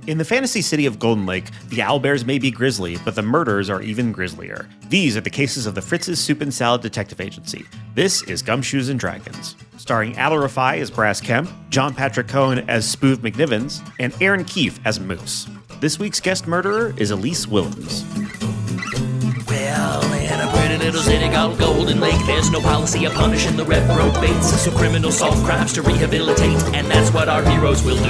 In the fantasy city of Golden Lake, the owlbears may be grisly, but the murderers are even grislier. These are the cases of the Fritz's Soup and Salad Detective Agency. This is Gumshoes and Dragons. Starring Adal Rifai as Brass Kemp, John Patrick Coan as Spoof McNivens, and Erin Keif as Moose. This week's guest murderer is Elyse Willems. Well, in a pretty little city called Golden Lake, there's no policy of punishing the reprobates, so criminals solve crimes to rehabilitate, and that's what our heroes will do.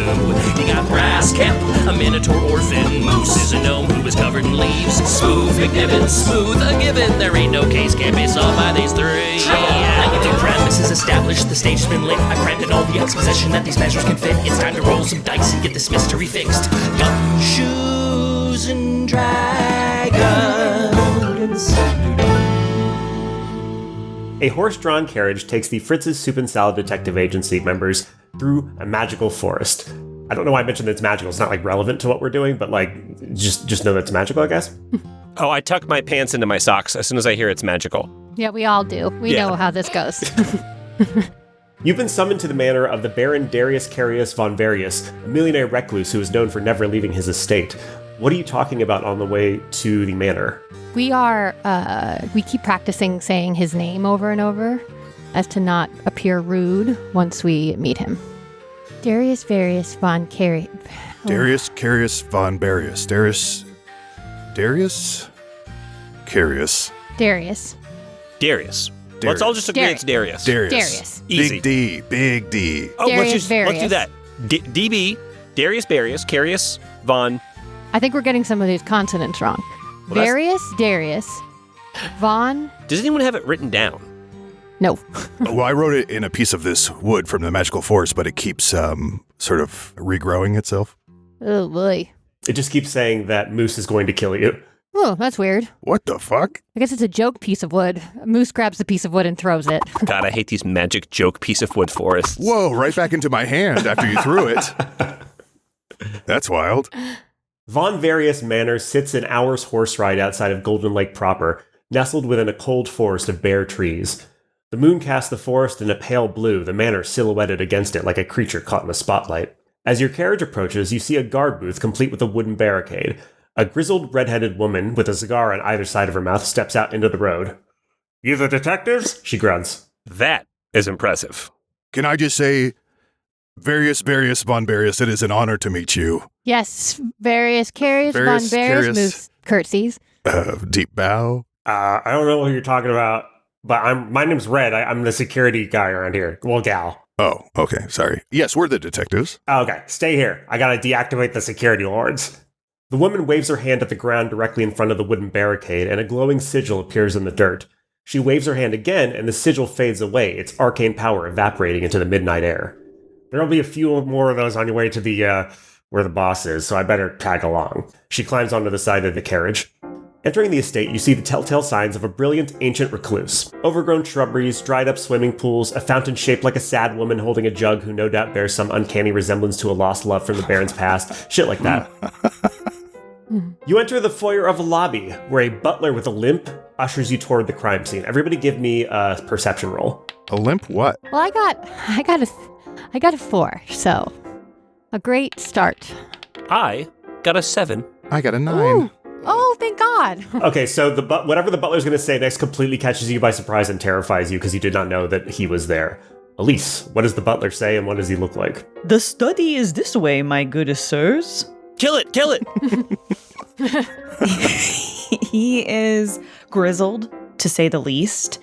You got Brass Kemp, a Minotaur orphan, Moose is a gnome who is covered in leaves, Spoof McNivens, smooth a given, there ain't no case can't be solved by these three. The premise is established, the stage's been lit, I crammed in all the exposition that these measures can fit. It's time to roll some dice and get this mystery fixed. Gumshoes and Dragons. A horse-drawn carriage takes the Fritz's Soup and Salad Detective Agency members through a magical forest. I don't know why I mentioned that it's magical. It's not relevant to what we're doing, but just know that it's magical, I guess. Oh, I tuck my pants into my socks as soon as I hear it's magical. Yeah, we all do. We know how this goes. You've been summoned to the manor of the Baron Darius Carius von Varius, a millionaire recluse who is known for never leaving his estate. What are you talking about on the way to the manor? We keep practicing saying his name over and over as to not appear rude once we meet him. Darius Varius von Carius. Darius Carius von Varius. Darius Carius. Darius. Let's all just agree it's Darius. Darius. Easy. Big D. Oh, Darius let's do that. DB, Darius Varius, Carius, Von. I think we're getting some of these consonants wrong. Well, Varius, Darius, Von. Does anyone have it written down? No. Well, I wrote it in a piece of this wood from the magical forest, but it keeps sort of regrowing itself. Oh, boy. It just keeps saying that Moose is going to kill you. Oh, that's weird. What the fuck? I guess it's a joke piece of wood. A moose grabs the piece of wood and throws it. God, I hate these magic joke piece of wood forests. Whoa, right back into my hand after you threw it. That's wild. Von Varius Manor sits an hour's horse ride outside of Golden Lake proper, nestled within a cold forest of bare trees. The moon casts the forest in a pale blue, the manor silhouetted against it like a creature caught in the spotlight. As your carriage approaches, you see a guard booth complete with a wooden barricade. A grizzled, red-headed woman with a cigar on either side of her mouth steps out into the road. "You the detectives?" she grunts. That is impressive. Can I just say, Varius von Varius, it is an honor to meet you. Yes, Varius Carius von Varius Varius Carius. moves curtsies. Deep bow. I don't know what you're talking about, but my name's Red. I'm the security guy around here. Well, gal. Oh, okay, sorry. Yes, we're the detectives. Okay, stay here. I gotta deactivate the security wards. The woman waves her hand at the ground directly in front of the wooden barricade, and a glowing sigil appears in the dirt. She waves her hand again, and the sigil fades away, its arcane power evaporating into the midnight air. There'll be a few more of those on your way to the, where the boss is, so I better tag along. She climbs onto the side of the carriage. Entering the estate, you see the telltale signs of a brilliant ancient recluse. Overgrown shrubberies, dried-up swimming pools, a fountain shaped like a sad woman holding a jug who no doubt bears some uncanny resemblance to a lost love from the Baron's past. Shit like that. You enter the foyer of a lobby, where a butler with a limp ushers you toward the crime scene. Everybody give me a perception roll. A limp what? Well, I got a 4, so a great start. I got a 7. I got a 9. Ooh. Oh, thank God. Okay, so whatever the butler's going to say next completely catches you by surprise and terrifies you because you did not know that he was there. Elyse, what does the butler say and what does he look like? The study is this way, my good sirs. Kill it! He is grizzled, to say the least.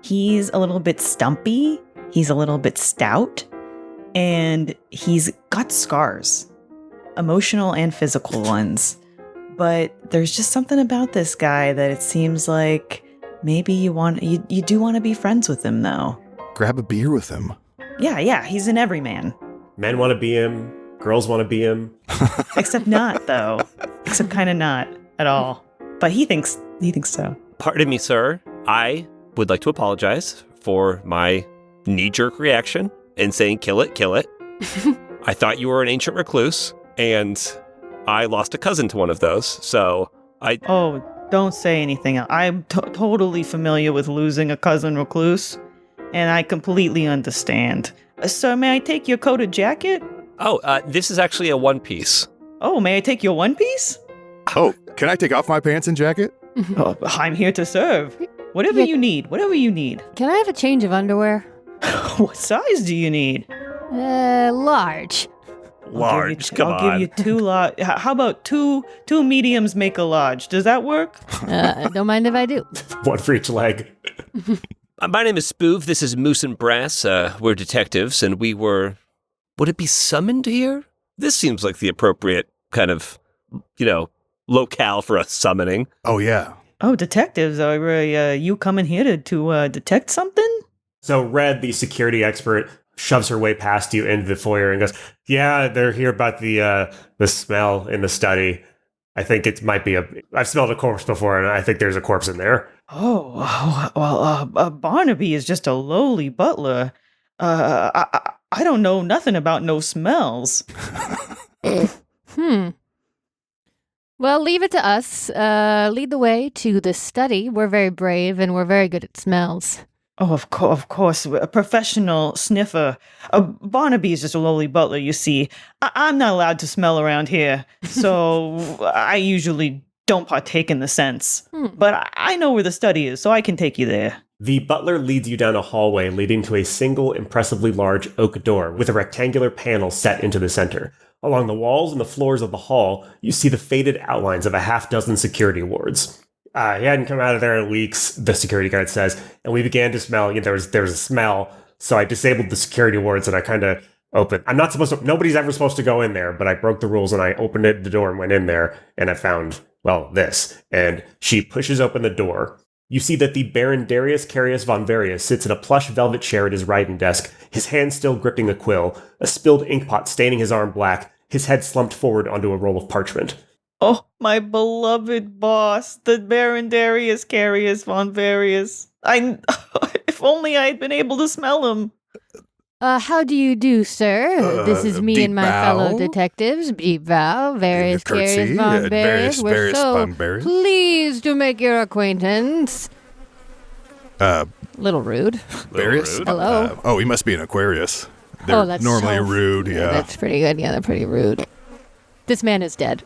He's a little bit stumpy. He's a little bit stout. And he's got scars. Emotional and physical ones. But there's just something about this guy that it seems like maybe you do want to be friends with him, though. Grab a beer with him. Yeah, he's an everyman. Men want to be him. Girls want to be him. Except not, though. Except kind of not at all. But he thinks so. Pardon me, sir. I would like to apologize for my knee-jerk reaction and saying, kill it. I thought you were an ancient recluse, and I lost a cousin to one of those, so Oh, don't say anything else. I'm totally familiar with losing a cousin recluse, and I completely understand. So may I take your coat or jacket? Oh, this is actually a one-piece. Oh, may I take your one piece? Oh, can I take off my pants and jacket? Oh, I'm here to serve. Whatever Yeah. you need, whatever you need. Can I have a change of underwear? What size do you need? Large. Large, I'll give you 2 large. How about two mediums make a large? Does that work? Don't mind if I do. One for each leg. My name is Spoov. This is Moose and Brass. We're detectives, and we were... Would it be summoned here? This seems like the appropriate kind of, locale for a summoning. Oh, yeah. Oh, detectives, are you coming here to detect something? So Red, the security expert, shoves her way past you into the foyer and goes, "Yeah, they're here about the smell in the study. I think it might be I've smelled a corpse before, and I think there's a corpse in there." Oh, well, Barnaby is just a lowly butler. I don't know nothing about no smells. Well, leave it to us. Lead the way to the study. We're very brave and we're very good at smells. Oh, of course, a professional sniffer. Barnaby is just a lowly butler, you see. I'm not allowed to smell around here, so I usually don't partake in the scents. But I know where the study is, so I can take you there. The butler leads you down a hallway leading to a single impressively large oak door with a rectangular panel set into the center. Along the walls and the floors of the hall, you see the faded outlines of a half-dozen security wards. He hadn't come out of there in weeks, the security guard says, and we began to smell. There was a smell, so I disabled the security wards and I kind of opened. I'm not supposed to. Nobody's ever supposed to go in there, but I broke the rules and I opened the door and went in there, and I found this. And she pushes open the door. You see that the Baron Darius Carius von Varius sits in a plush velvet chair at his writing desk, his hand still gripping a quill, a spilled inkpot staining his arm black, his head slumped forward onto a roll of parchment. Oh, my beloved boss, the Baron Darius Carius von Varius. If only I had been able to smell him. How do you do, sir? This is me deep and my bow. fellow detectives. Deep bow, Various Curtsy, Carius von Various. We're Various so von Various. pleased to make your acquaintance. Little rude. Various? Hello. He must be an Aquarius. They're that's normally so- rude, yeah. That's pretty good. Yeah, they're pretty rude. This man is dead.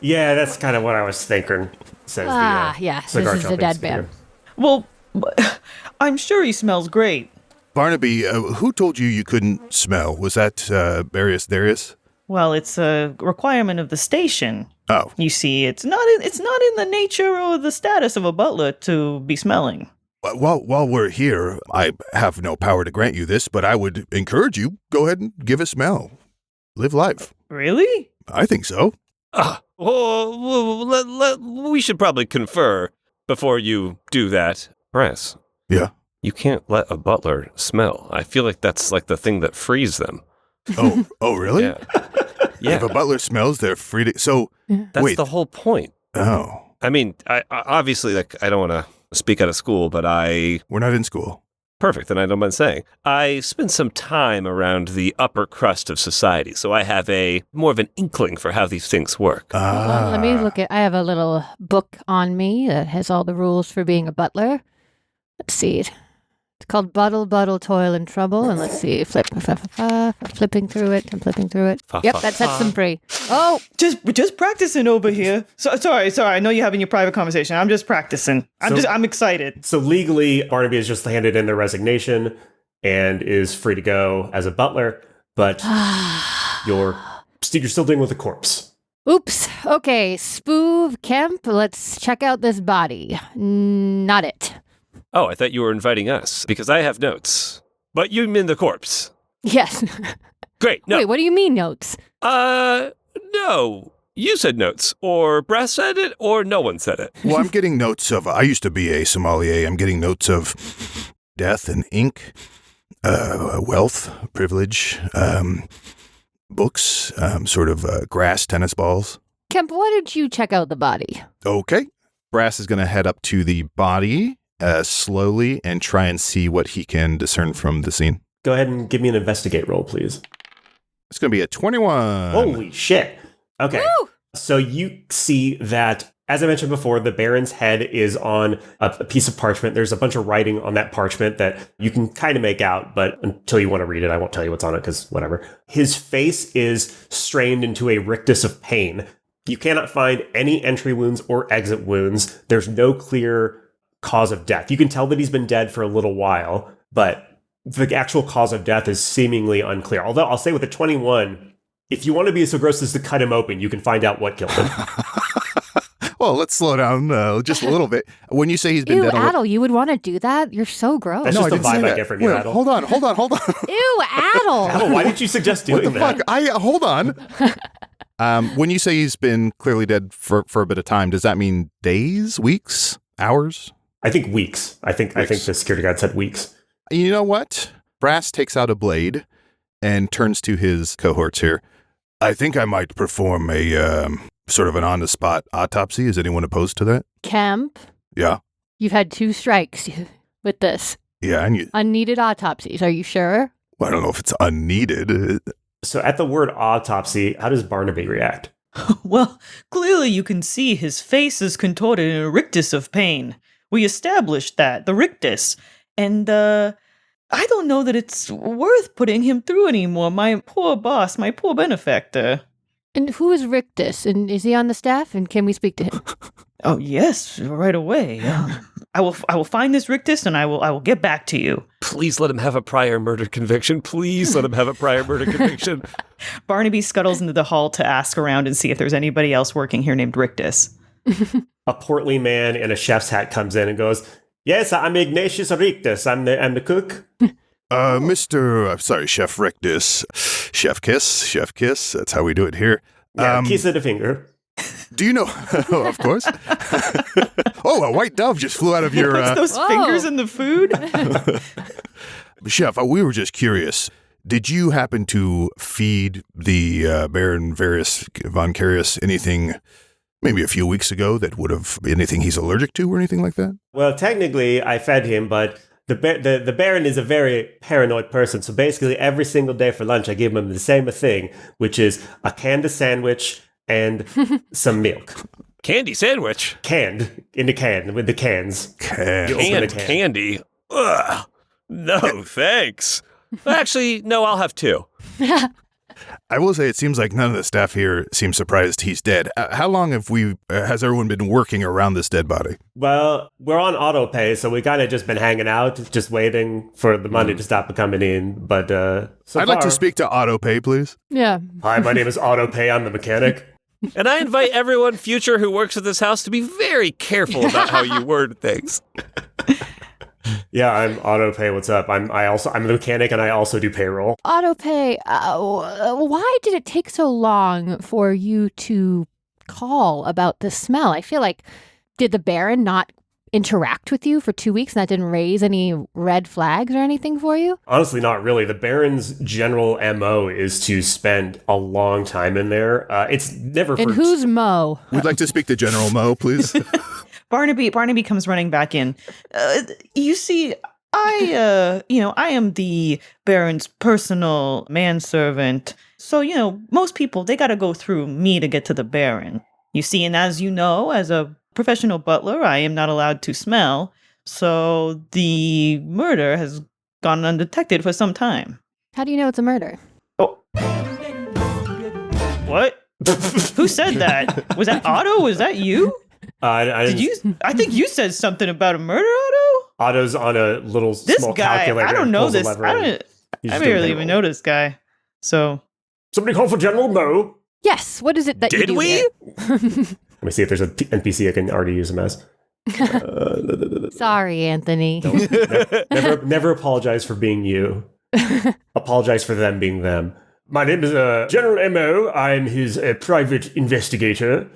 Yeah, that's kind of what I was thinking, says Yeah, cigar this is a chomping dead speaker. man. Well, I'm sure he smells great. Barnaby, who told you couldn't smell? Was that Various Darius? Well, it's a requirement of the station. Oh, You see, it's not in the nature or the status of a butler to be smelling. while we're here, I have no power to grant you this, but I would encourage you, go ahead and give a smell. Live life. Really? I think so. We should probably confer before you do that. Brass. Yeah. You can't let a butler smell. I feel like that's like the thing that frees them. Oh, really? Yeah. Yeah. If a butler smells, they're free to... So, That's wait. the whole point. Oh, I mean, I obviously, I don't want to speak out of school, but we're not in school. perfect, and I don't mind saying, I spent some time around the upper crust of society, so I have more of an inkling for how these things work. Well, let me look at. I have a little book on me that has all the rules for being a butler. Let's see. It's called Buttle, Toil, and Trouble. And let's see. Flipping through it. I'm flipping through it. Yep, that sets them free. Oh, Just practicing over here. Sorry. I know you're having your private conversation. I'm just practicing. I'm excited. So legally, Barnaby has just handed in their resignation and is free to go as a butler, but you're still dealing with a corpse. oops. Okay, Spoov, Kemp, let's check out this body. Not it. Oh, I thought you were inviting us, because I have notes. But you mean the corpse. Yes. Great, no. Wait, what do you mean notes? No. You said notes, or Brass said it, or no one said it. Well, I'm getting notes of, I used to be a sommelier. I'm getting notes of death and ink, wealth, privilege, books, grass, tennis balls. Kemp, why did you check out the body? Okay. Brass is going to head up to the body slowly and try and see what he can discern from the scene. Go ahead and give me an investigate roll, please. It's going to be a 21. Holy shit. Okay. Woo! So you see that As I mentioned before, the Baron's head is on a piece of parchment. There's a bunch of writing on that parchment that you can kind of make out, but until you want to read it, I won't tell you what's on it because whatever. His face is strained into a rictus of pain. You cannot find any entry wounds or exit wounds. There's no clear cause of death. You can tell that he's been dead for a little while, but the actual cause of death is seemingly unclear. Although I'll say with a 21, if you want to be so gross as to cut him open, you can find out what killed him. Well, let's slow down just a little bit. When you say he's been Ew, dead, Adal, you would want to do that? You're so gross. That's No, just I the didn't say vibe I that. get from you, Wait, Adal. hold on. Ew, Adal. Adal, why did you suggest What doing the that? fuck? Hold on. When you say he's been clearly dead for a bit of time, does that mean days, weeks, hours? I think weeks. I think the security guard said weeks. You know what? Brass takes out a blade and turns to his cohorts here. I think I might perform a sort of an on-the-spot autopsy. Is anyone opposed to that? Kemp, Yeah. you've had 2 strikes with this. Yeah, and Unneeded autopsies. Are you sure? I don't know if it's unneeded. So at the word autopsy, how does Barnaby react? Well, clearly you can see his face is contorted in a rictus of pain. We established that, the rictus. And, I don't know that it's worth putting him through anymore. My poor boss, my poor benefactor. And who is Rictus? And is he on the staff? And can we speak to him? Oh, yes, right away. I will find this rictus and I will get back to you. Please let him have a prior murder conviction. Please let him have a prior murder conviction. Barnaby scuttles into the hall to ask around and see if there's anybody else working here named Rictus. A portly man in a chef's hat comes in and goes, "Yes, I'm Ignatius Rictus. I'm the cook." Chef Rictus. Chef Kiss. That's how we do it here. Yeah, kiss of the finger. Do you know? Oh, of course. Oh, a white dove just flew out of your... What's those Whoa. fingers in the food? Chef, we were just curious. Did you happen to feed the Baron Various von Carius anything maybe a few weeks ago that would have anything he's allergic to or anything like that? Well, technically, I fed him, but the Baron is a very paranoid person. So basically, every single day for lunch, I give him the same thing, which is a canned sandwich and some milk. Candy sandwich. Canned, in the can, with the cans. You open the Canned can. candy. Ugh. No, thanks. Actually, no, I'll have 2. I will say it seems like none of the staff here seems surprised he's dead. How long has everyone been working around this dead body? Well, we're on auto pay, so we kind of just been hanging out, just waiting for the money to stop coming in. But I'd like to speak to AutoPay, please. Yeah. Hi, my name is Auto Pay. I'm the mechanic. And I invite everyone future who works at this house to be very careful about how you word things. Yeah, I'm Auto Pay. What's up? I'm the mechanic, and I also do payroll. Autopay, why did it take so long for you to call about the smell? I feel like, did the Baron not interact with you for 2 weeks and that didn't raise any red flags or anything for you? Honestly, not really. The Baron's general MO is to spend a long time in there. It's never And who's Mo? We'd like to speak to General Mo, please. Barnaby comes running back in. You see, I am the Baron's personal manservant. So, most people, they got to go through me to get to the Baron. You see, and as you know, as a professional butler, I am not allowed to smell. So the murder has gone undetected for some time. How do you know it's a murder? Oh. What? Who said that? Was that Otto? Was that you? I Did you? I think you said something about a murder, Otto. Otto's on a little This small guy, calculator. I don't and know pulls a this. lever I and he's just doing barely even payroll. know this guy. So Somebody call for General Mo. Yes. What is it that you Did do we? here? Let me see if there's an NPC I can already use him as. Sorry, Anthony. Never apologize for being you. Apologize for them being them. My name is General M.O. I'm his private investigator.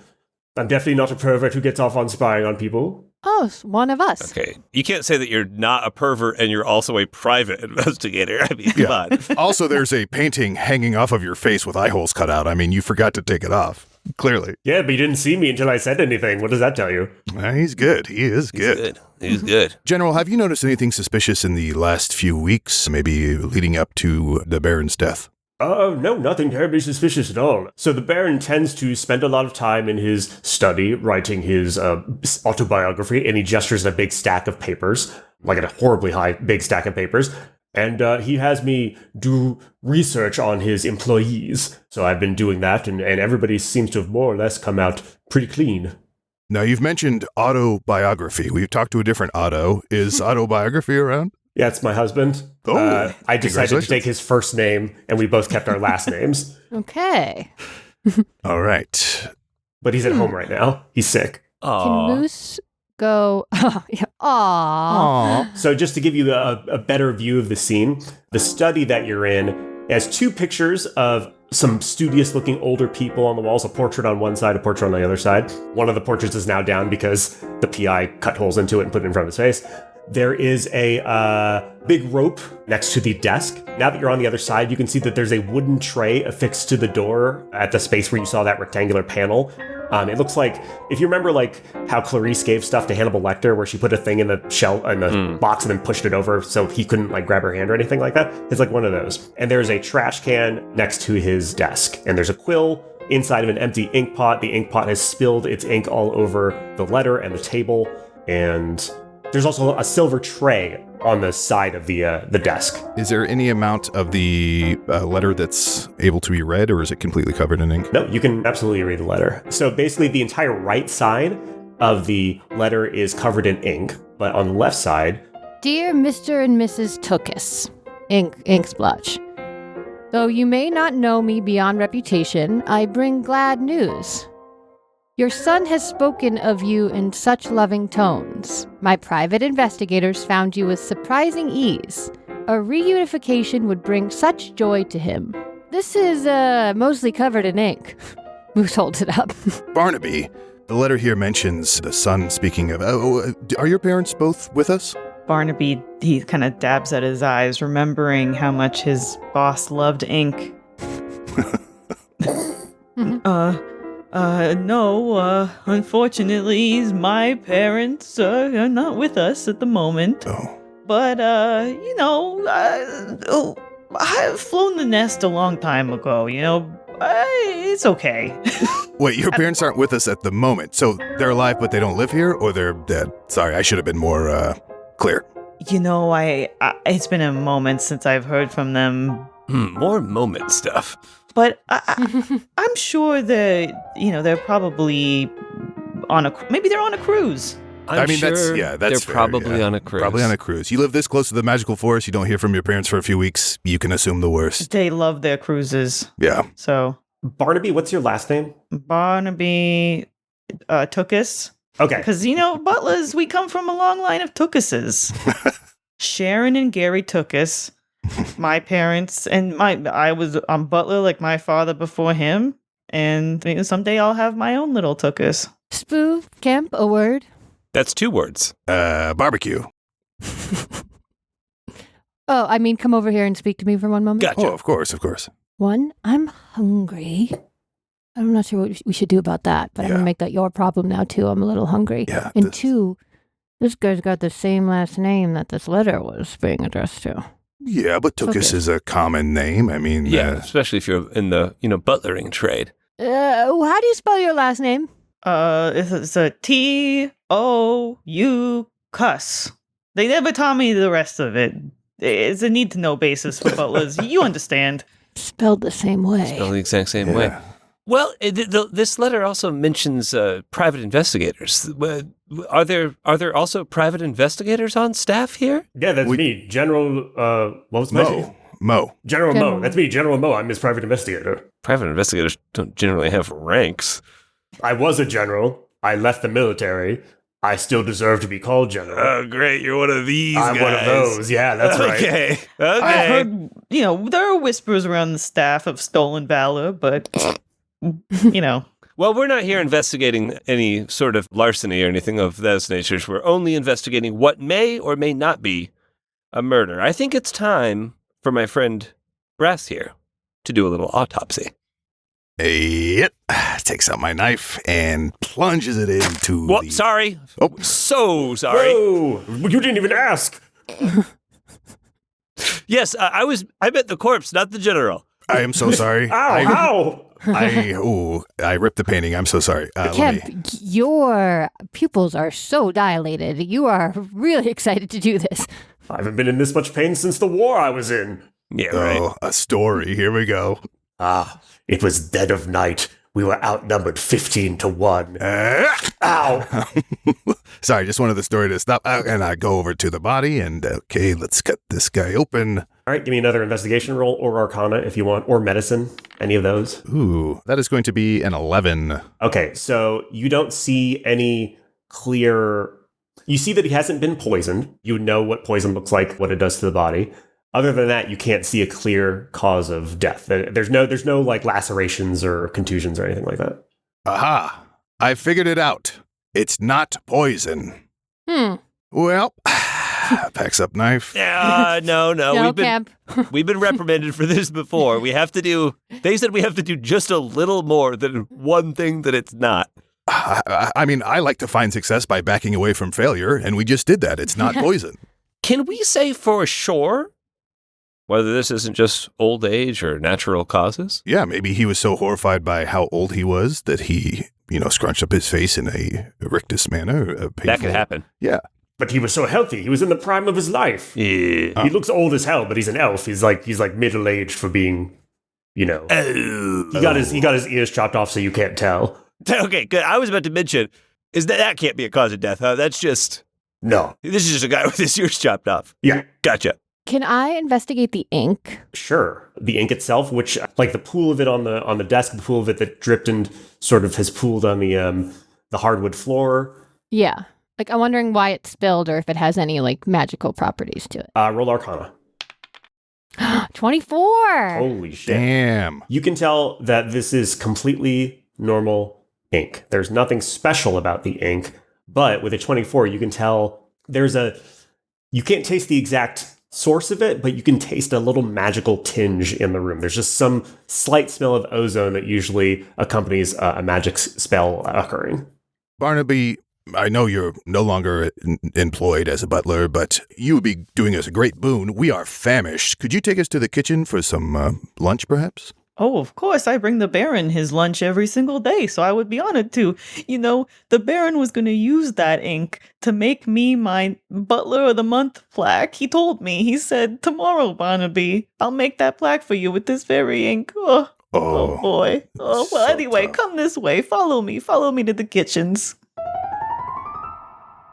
I'm definitely not a pervert who gets off on spying on people. Oh, it's one of us. Okay, you can't say that you're not a pervert and you're also a private investigator. I mean, come on. Also, there's a painting hanging off of your face with eye holes cut out. I mean, you forgot to take it off. Clearly. Yeah, but you didn't see me until I said anything. What does that tell you? He's good. He is good. He's good. General, have you noticed anything suspicious in the last few weeks, maybe leading up to the Baron's death? No, nothing terribly suspicious at all. So the Baron tends to spend a lot of time in his study writing his autobiography, and he gestures at a big stack of papers, like a horribly big stack of papers. And he has me do research on his employees. So I've been doing that, and everybody seems to have more or less come out pretty clean. Now, you've mentioned autobiography. We've talked to a different Otto. Is autobiography around? Yeah, it's my husband. Oh, I decided to take his first name, and we both kept our last names. Okay. All right. But he's at home right now. He's sick. Aw. Can Moose go? Aw. So just to give you a better view of the scene, the study that you're in has two pictures of some studious-looking older people on the walls, a portrait on one side, a portrait on the other side. One of the portraits is now down because the PI cut holes into it and put it in front of his face. There is a big rope next to the desk. Now that you're on the other side, you can see that there's a wooden tray affixed to the door at the space where you saw that rectangular panel. It looks like, if you remember like how Clarice gave stuff to Hannibal Lecter, where she put a thing in the box and then pushed it over so he couldn't like grab her hand or anything like that. It's like one of those. And there's a trash can next to his desk. And there's a quill inside of an empty ink pot. The ink pot has spilled its ink all over the letter and the table. And there's also a silver tray on the side of the desk. Is there any amount of the letter that's able to be read, or is it completely covered in ink? No, you can absolutely read the letter. So basically the entire right side of the letter is covered in ink, but on the left side... Dear Mr. and Mrs. Tookus, ink splotch. Though you may not know me beyond reputation, I bring glad news. Your son has spoken of you in such loving tones. My private investigators found you with surprising ease. A reunification would bring such joy to him. This is mostly covered in ink. Moose holds it up. Barnaby, the letter here mentions the son speaking of... are your parents both with us? Barnaby, he kind of dabs at his eyes, remembering how much his boss loved ink. No, unfortunately, my parents are not with us at the moment. Oh. But, I've flown the nest a long time ago, it's okay. Wait, your parents aren't with us at the moment, so they're alive but they don't live here, or they're dead? Sorry, I should have been more, clear. It's been a moment since I've heard from them. More moment stuff. But I'm sure they're probably maybe they're on a cruise. I'm sure that's they're fair, probably yeah. on a cruise. Probably on a cruise. You live this close to the magical forest, you don't hear from your parents for a few weeks, you can assume the worst. They love their cruises. Yeah. So Barnaby, what's your last name? Barnaby Tookus. Okay. Because, Butlers, we come from a long line of Tookuses. Sharon and Gary Tookus. My parents, and I'm Butler like my father before him, and someday I'll have my own little Tookus. Spoof, Kemp, a word. That's 2 words. Barbecue. Oh, I mean, come over here and speak to me for one moment. Gotcha. Oh, of course. One, I'm hungry. I'm not sure what we should do about that, but I'm going to make that your problem now, too. I'm a little hungry. Yeah. And 2, this guy's got the same last name that this letter was being addressed to. Yeah, but Tookus is a common name. I mean... Yeah, especially if you're in the, butlering trade. How do you spell your last name? It's a T-O-U cuss. They never taught me the rest of it. It's a need-to-know basis for butlers. You understand. Spelled the same way. Spelled the exact same way. Well, this letter also mentions private investigators. Are there also private investigators on staff here? Yeah, that's me, General. What was my name? Mo. General Mo. That's me, General Mo. I'm his private investigator. Private investigators don't generally have ranks. I was a general. I left the military. I still deserve to be called general. Oh, great! You're one of these. I'm guys. one of those. Yeah, that's right. Okay. I heard, there are whispers around the staff of stolen valor, but. Well, we're not here investigating any sort of larceny or anything of those natures. We're only investigating what may or may not be a murder. I think it's time for my friend Brass here to do a little autopsy. Yep. Takes out my knife and plunges it into What? Sorry. Oh. So sorry. Whoa! You didn't even ask. Yes, I meant the corpse, not the general. I am so sorry. Ow! I ripped the painting. I'm so sorry. Kemp, your pupils are so dilated. You are really excited to do this. I haven't been in this much pain since the war I was in. Yeah, right. Oh, a story. Here we go. It was dead of night. We were outnumbered 15-1. Ow! Sorry, just wanted the story to stop. And I go over to the body and, okay, let's cut this guy open. All right, give me another investigation roll or arcana if you want, or medicine, any of those. Ooh, that is going to be an 11. Okay, so you don't see any clear... You see that he hasn't been poisoned. You know what poison looks like, what it does to the body. Other than that, you can't see a clear cause of death. There's no like lacerations or contusions or anything like that. Aha! I figured it out. It's not poison. Well, packs up knife. No. No, Kemp. We've been reprimanded for this before. They said we have to do just a little more than one thing that it's not. I mean, I like to find success by backing away from failure, and we just did that. It's not poison. Can we say for sure whether this isn't just old age or natural causes? Yeah, maybe he was so horrified by how old he was that he, scrunched up his face in a rictus manner. That could happen. Yeah. But he was so healthy. He was in the prime of his life. Yeah. He looks old as hell, but he's an elf. He's like middle-aged for being, He got his ears chopped off so you can't tell. Okay, good. I was about to mention, that can't be a cause of death, huh? That's just... No. This is just a guy with his ears chopped off. Yeah. Gotcha. Can I investigate the ink? Sure. The ink itself, which, like the pool of it on the desk, the pool of it that dripped and sort of has pooled on the hardwood floor. Yeah. Like, I'm wondering why it spilled or if it has any, like, magical properties to it. Roll Arcana. 24! Holy shit. Damn. You can tell that this is completely normal ink. There's nothing special about the ink, but with a 24, you can tell you can't taste the exact source of it, but you can taste a little magical tinge in the room. There's just some slight smell of ozone that usually accompanies a magic spell occurring. Barnaby, I know you're no longer employed as a butler, but you would be doing us a great boon. We are famished. Could you take us to the kitchen for some lunch, perhaps? Oh, of course, I bring the Baron his lunch every single day, so I would be honored to. The Baron was going to use that ink to make me my Butler of the Month plaque. He told me, he said, tomorrow, Barnaby, I'll make that plaque for you with this very ink. Oh boy. Oh, well, so anyway, tough. come this way. Follow me to the kitchens.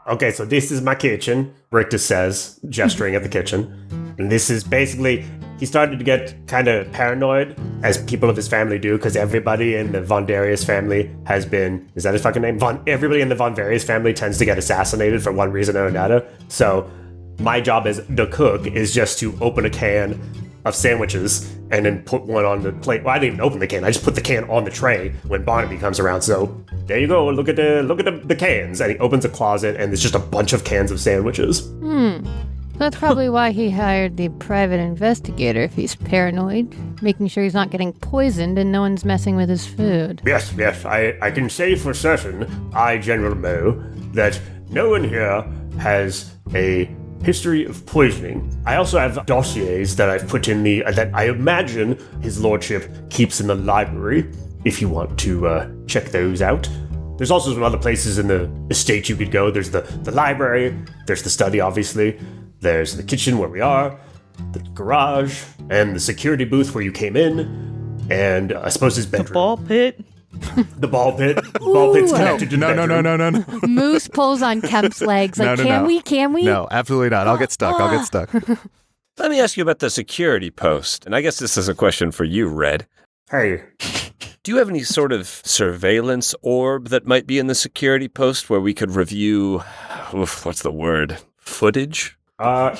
Okay, so this is my kitchen, Rictus says, gesturing at the kitchen. And this is basically, he started to get kind of paranoid, as people of his family do, because everybody in the Von Darius family has been, is that his fucking name? Everybody in the Von Darius family tends to get assassinated for one reason or another. So my job as the cook is just to open a can of sandwiches and then put one on the plate. Well, I didn't even open the can. I just put the can on the tray when Barnaby comes around. So there you go. Look at the cans. And he opens a closet and there's just a bunch of cans of sandwiches. That's probably why he hired the private investigator if he's paranoid, making sure he's not getting poisoned and no one's messing with his food. Yes, I can say for certain, General Mo, that no one here has a history of poisoning. I also have dossiers that I've put in that I imagine his lordship keeps in the library, if you want to check those out. There's also some other places in the estate you could go. There's the library, there's the study, obviously, there's the kitchen where we are, the garage, and the security booth where you came in, and I suppose his bedroom. The ball pit. The ball pit. The ball pit's connected to the bedroom. No. Moose pulls on Kemp's legs. Like, can we? No, absolutely not. I'll get stuck. Let me ask you about the security post. And I guess this is a question for you, Red. Hey. Do you have any sort of surveillance orb that might be in the security post where we could review, what's the word, footage? Yeah,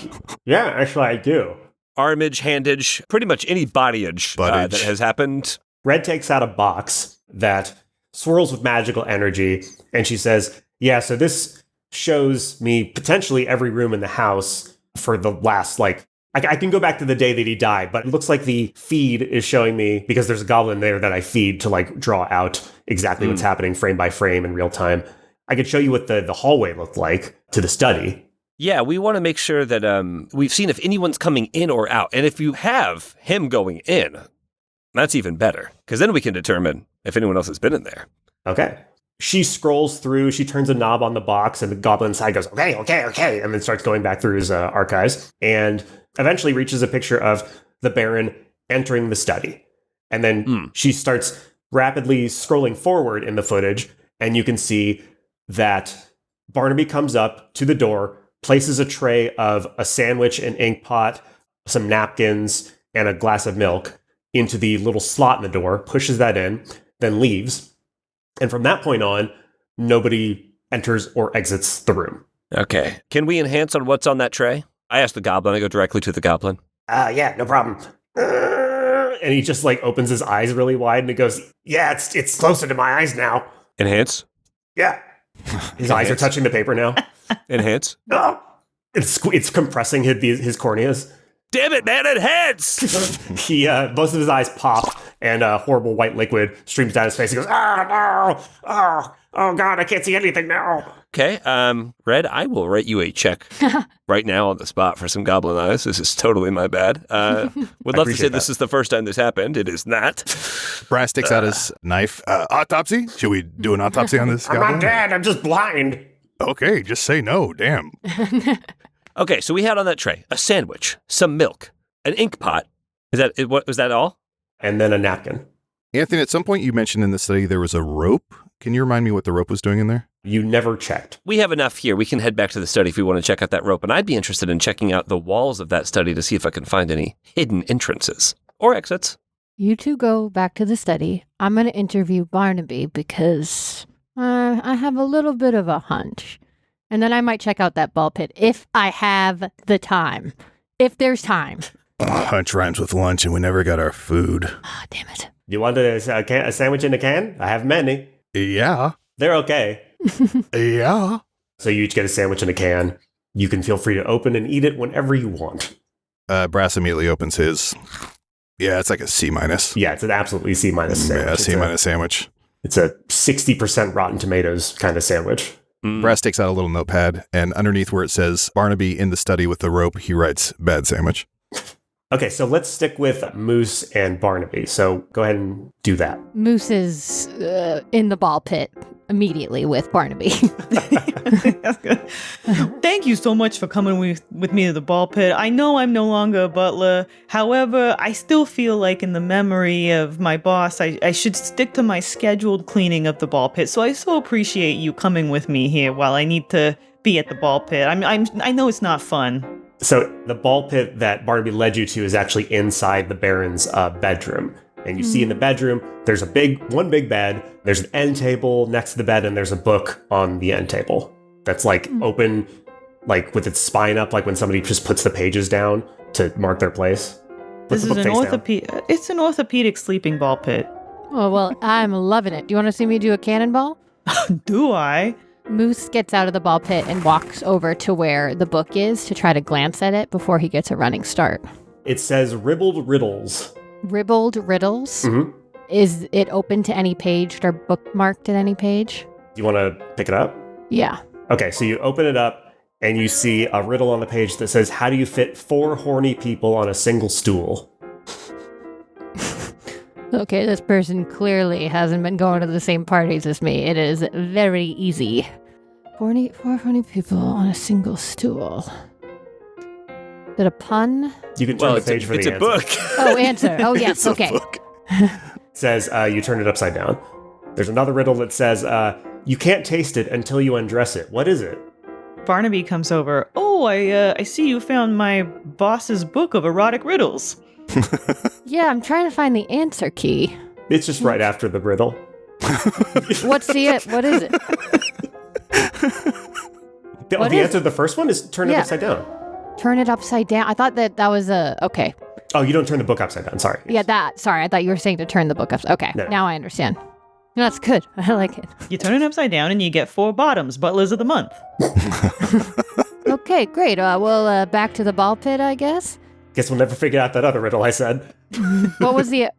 actually I do. Armage, handage, pretty much any bodyage that has happened. Red takes out a box that swirls with magical energy, and she says, yeah, so this shows me potentially every room in the house for the last, I can go back to the day that he died, but it looks like the feed is showing me, because there's a goblin there that I feed to, draw out exactly what's happening frame by frame in real time. I could show you what the hallway looked like to the study. Yeah, we want to make sure that we've seen if anyone's coming in or out. And if you have him going in, That's even better, because then we can determine if anyone else has been in there. Okay. She scrolls through, she turns a knob on the box, and the goblin inside goes, okay, and then starts going back through his archives, and eventually reaches a picture of the Baron entering the study. And then she starts rapidly scrolling forward in the footage, and you can see that Barnaby comes up to the door, places a tray of a sandwich, an ink pot, some napkins, and a glass of milk into the little slot in the door, pushes that in, then leaves. And from that point on, nobody enters or exits the room. Okay. Can we enhance on what's on that tray? I ask the goblin. I go directly to the goblin. Yeah, no problem. And he just like opens his eyes really wide and he goes, yeah, it's closer to my eyes now. Enhance? Yeah. His eyes are touching the paper now. Enhance? Oh, it's compressing his corneas. Damn it, man, enhance! He both of his eyes pop and horrible white liquid streams down his face. He goes, no! Oh God, I can't see anything now. Okay, Red, I will write you a check right now on the spot for some goblin eyes. This is totally my bad. Would love to say this is the first time this happened. It is not. Brass takes out his knife. Autopsy? Should we do an autopsy on this I'm goblin? not dead, I'm just blind. Okay, just say no, damn. Okay, so we had on that tray a sandwich, some milk, an ink pot. What was that all? And then a napkin. Anthony, at some point you mentioned in the study there was a rope. Can you remind me what the rope was doing in there? You never checked. We have enough here. We can head back to the study if we want to check out that rope. And I'd be interested in checking out the walls of that study to see if I can find any hidden entrances or exits. You two go back to the study. I'm going to interview Barnaby because I have a little bit of a hunch. And then I might check out that ball pit if I have the time. If there's time. Hunch rhymes with lunch and we never got our food. Oh, damn it. You want a sandwich in a can? I have many. Yeah. They're okay. Yeah. So you each get a sandwich in a can. You can feel free to open and eat it whenever you want. Brass immediately opens his. Yeah, it's like a C-. Yeah, it's an absolutely C- sandwich. Yeah, C- sandwich. It's a 60% Rotten Tomatoes kind of sandwich. Brass takes out a little notepad, and underneath where it says Barnaby in the study with the rope, he writes bad sandwich. Okay, so let's stick with Moose and Barnaby. So go ahead and do that. Moose is in the ball pit immediately with Barnaby. Thank you so much for coming with me to the ball pit. I know I'm no longer a butler. However, I still feel like in the memory of my boss, I should stick to my scheduled cleaning of the ball pit. So I so appreciate you coming with me here while I need to be at the ball pit. I know it's not fun. So the ball pit that Barnaby led you to is actually inside the Baron's bedroom. And you see in the bedroom, there's one big bed, there's an end table next to the bed, and there's a book on the end table that's like open, like with its spine up, like when somebody just puts the pages down to mark their place. This is it's an orthopedic sleeping ball pit. Oh, well, I'm loving it. Do you want to see me do a cannonball? Do I? Moose gets out of the ball pit and walks over to where the book is to try to glance at it before he gets a running start. It says Ribbled Riddles. Ribbled Riddles? Mm-hmm. Is it open to any page or bookmarked at any page? Do you want to pick it up? Yeah. Okay, so you open it up and you see a riddle on the page that says, how do you fit 4 horny people on a single stool? Okay, this person clearly hasn't been going to the same parties as me. It is very easy. 4 horny people on a single stool. Is it a pun? You can turn the page for the answer. It's a book. Oh, answer. Oh, yes, It's a okay. book. It says you turn it upside down. There's another riddle that says you can't taste it until you undress it. What is it? Barnaby comes over. Oh, I see you found my boss's book of erotic riddles. Yeah, I'm trying to find the answer key. It's just right after the riddle. What is it? The answer to the first one is turn it upside down. Turn it upside down. I thought that was okay. Oh, you don't turn the book upside down. Sorry. Yeah, sorry. I thought you were saying to turn the book upside. Okay, No. Now I understand. That's good. I like it. You turn it upside down and you get 4 bottoms, butlers of the month. Okay, great. Well, back to the ball pit, I guess. Guess we'll never figure out that other riddle I said. What was the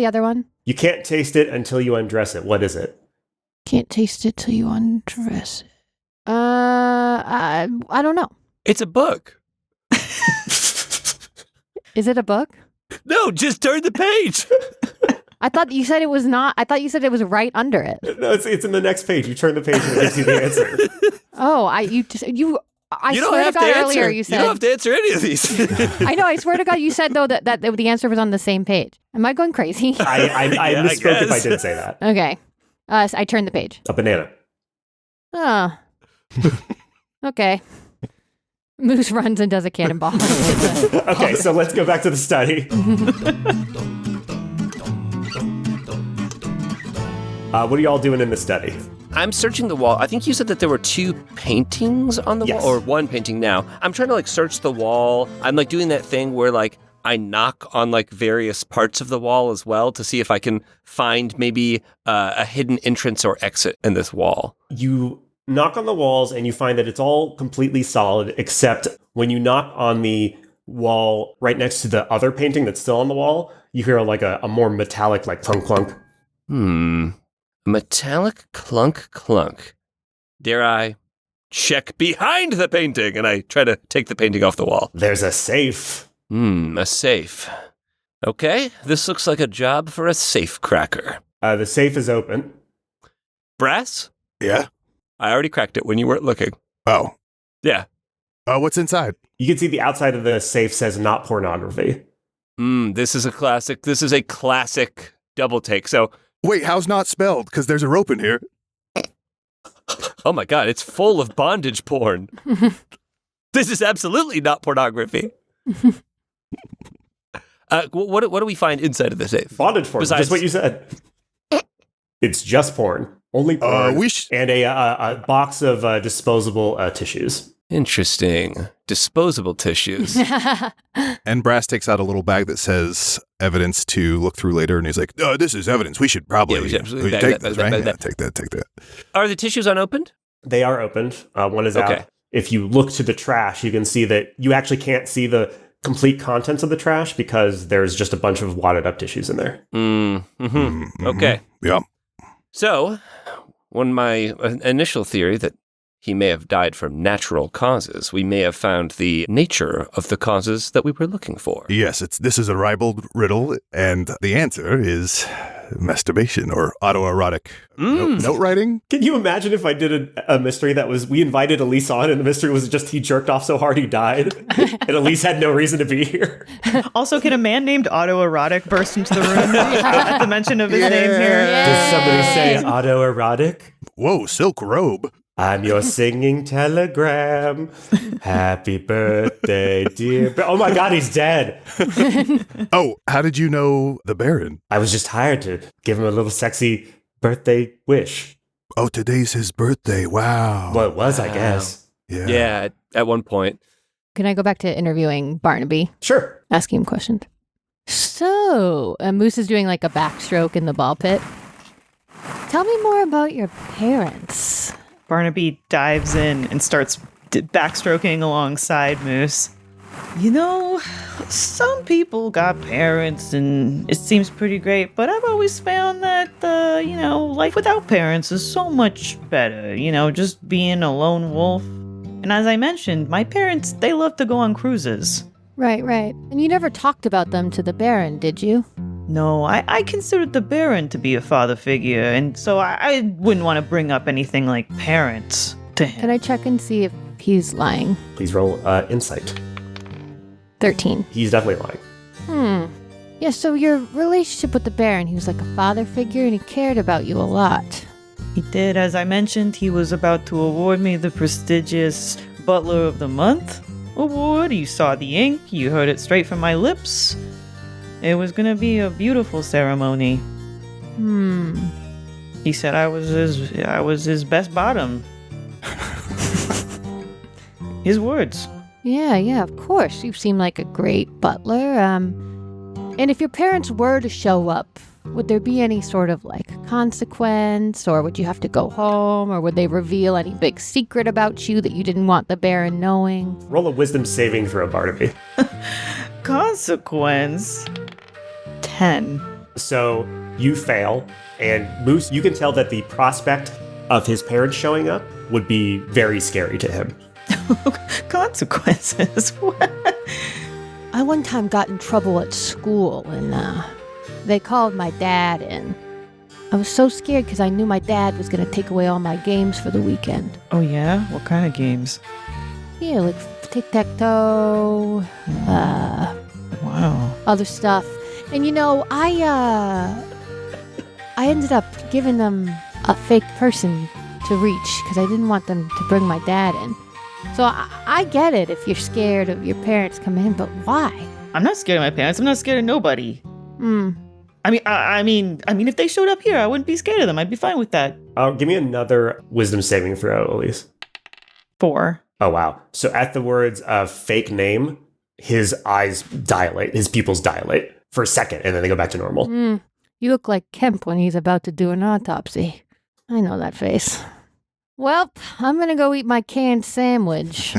other one? You can't taste it until you undress it. What is it? Can't taste it till you undress it. I don't know. It's a book. Is it a book? No, just turn the page. I thought you said it was not. I thought you said it was right under it. No, it's in the next page. You turn the page and it gives you the answer. Oh, I You don't swear to have God to answer. earlier you said. You don't have to answer any of these. I know. I swear to God you said though that the answer was on the same page. Am I going crazy? I Yeah, misspoke if I guess. did say that. Okay. So I turned the page. A banana. Oh. Okay. Moose runs and does a cannonball. Okay, so let's go back to the study. What are y'all doing in the study? I'm searching the wall. I think you said that there were 2 paintings on the Yes. wall, or 1 painting now. I'm trying to like search the wall. I'm like doing that thing where like I knock on like various parts of the wall as well to see if I can find maybe a hidden entrance or exit in this wall. You knock on the walls and you find that it's all completely solid, except when you knock on the wall right next to the other painting that's still on the wall, you hear like a more metallic, like clunk clunk. Metallic clunk clunk. Dare I check behind the painting? And I try to take the painting off the wall. There's a safe. A safe. Okay, this looks like a job for a safe cracker. The safe is open. Brass? Yeah. I already cracked it when you weren't looking. Oh. Yeah. What's inside? You can see the outside of the safe says not pornography. This is a classic. This is a classic double take. So, Wait, how's not spelled? Because there's a rope in here. oh my God, it's full of bondage porn. This is absolutely not pornography. What do we find inside of the safe? Bondage porn, Besides- just what you said. It's just porn. Only porn. And a box of disposable tissues. Interesting. Disposable tissues. And Brass takes out a little bag that says evidence to look through later, and he's like, "Oh, this is evidence. We should probably Yeah, we should absolutely take bag this, that, right? bag Yeah, that. take that. Are the tissues unopened? They are opened. One is Okay. out. If you look to the trash, you can see that you actually can't see the complete contents of the trash because there's just a bunch of wadded up tissues in there. Okay. Yep. So, my initial theory that he may have died from natural causes, we may have found the nature of the causes that we were looking for. Yes, this is a ribald riddle, and the answer is masturbation or autoerotic note writing. Can you imagine if I did a mystery that was, we invited Elyse on and the mystery was just he jerked off so hard he died and Elyse had no reason to be here? Also, can a man named Autoerotic burst into the room at the mention of his name here? Does somebody say autoerotic? Whoa, silk robe. I'm your singing telegram. Happy birthday, dear. Oh my God, he's dead. Oh, how did you know the Baron? I was just hired to give him a little sexy birthday wish. Oh, today's his birthday. Wow. Well, it was, I guess. Yeah, at one point. Can I go back to interviewing Barnaby? Sure. Asking him questions. So, Moose is doing like a backstroke in the ball pit. Tell me more about your parents. Barnaby dives in and starts backstroking alongside Moose. You know, some people got parents and it seems pretty great, but I've always found that, life without parents is so much better. Just being a lone wolf. And as I mentioned, my parents, they love to go on cruises. Right. And you never talked about them to the Baron, did you? No, I considered the Baron to be a father figure, and so I wouldn't want to bring up anything like parents to him. Can I check and see if he's lying? Please roll insight. 13. He's definitely lying. Yeah, so your relationship with the Baron, he was like a father figure and he cared about you a lot. He did, as I mentioned, he was about to award me the prestigious Butler of the Month award. You saw the ink, you heard it straight from my lips. It was gonna be a beautiful ceremony. He said I was his best bottom. His words. Yeah, of course. You seem like a great butler. And if your parents were to show up, would there be any sort of like consequence, or would you have to go home, or would they reveal any big secret about you that you didn't want the Baron knowing? Roll a wisdom saving throw, Barnaby. Consequence? 10. So you fail, and Moose, you can tell that the prospect of his parents showing up would be very scary to him. Consequences? What? I one time got in trouble at school, and they called my dad in. I was so scared because I knew my dad was going to take away all my games for the weekend. Oh, yeah? What kind of games? Yeah, like tic-tac-toe, Wow. other stuff. And I ended up giving them a fake person to reach because I didn't want them to bring my dad in. So I get it if you're scared of your parents coming in, but why? I'm not scared of my parents. I'm not scared of nobody. I mean, if they showed up here, I wouldn't be scared of them. I'd be fine with that. Give me another wisdom saving throw, Elyse. 4. Oh, wow. So at the words fake name, his eyes dilate, his pupils dilate for a second, and then they go back to normal. You look like Kemp when he's about to do an autopsy. I know that face. Well, I'm going to go eat my canned sandwich